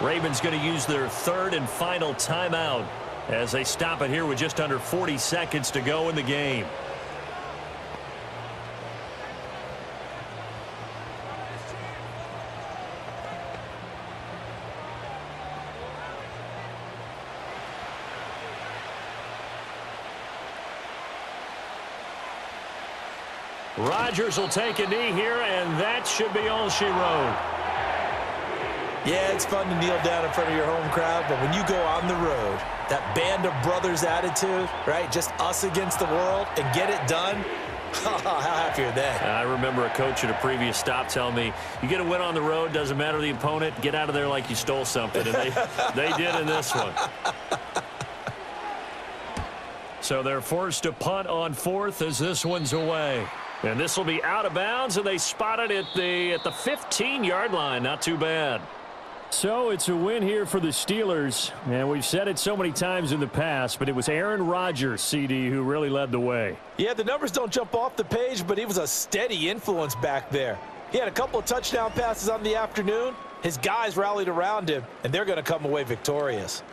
Ravens going to use their 3rd and final timeout as they stop it here with just under 40 seconds to go in the game. Rodgers will take a knee here, and that should be all she wrote. Yeah, it's fun to kneel down in front of your home crowd, but when you go on the road, that band of brothers attitude, right, just us against the world, and get it done, how happy are they? I remember a coach at a previous stop telling me, you get a win on the road, doesn't matter the opponent, get out of there like you stole something, and they did in this one. So they're forced to punt on 4th as this one's away. And this will be out of bounds, and they spot it at the 15-yard line. Not too bad. So it's a win here for the Steelers, and we've said it so many times in the past, but it was Aaron Rodgers, CD, who really led the way. Yeah, the numbers don't jump off the page, but he was a steady influence back there. He had a couple of touchdown passes on the afternoon. His guys rallied around him, and they're going to come away victorious.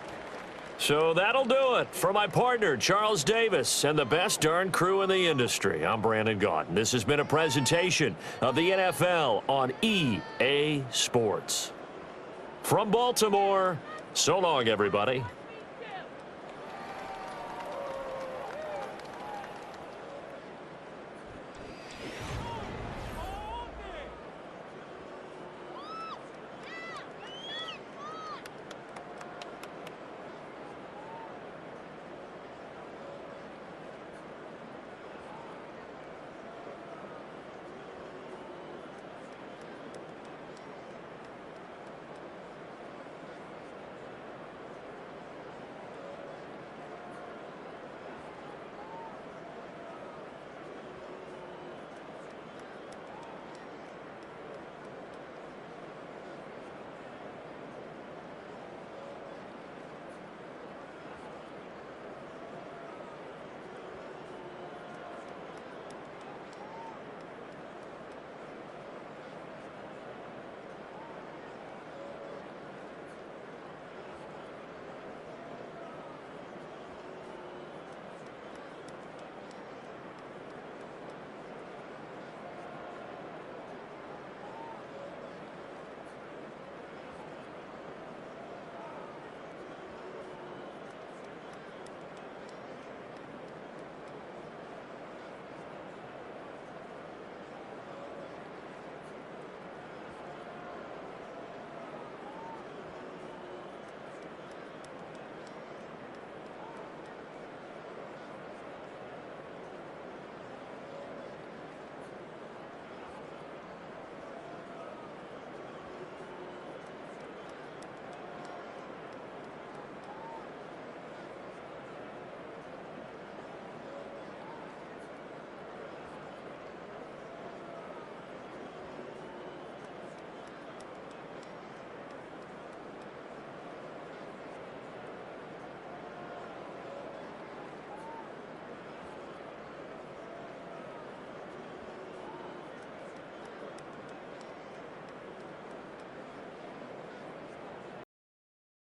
So that'll do it. For my partner, Charles Davis, and the best darn crew in the industry, I'm Brandon Gaudin. This has been a presentation of the NFL on EA Sports. From Baltimore, so long, everybody.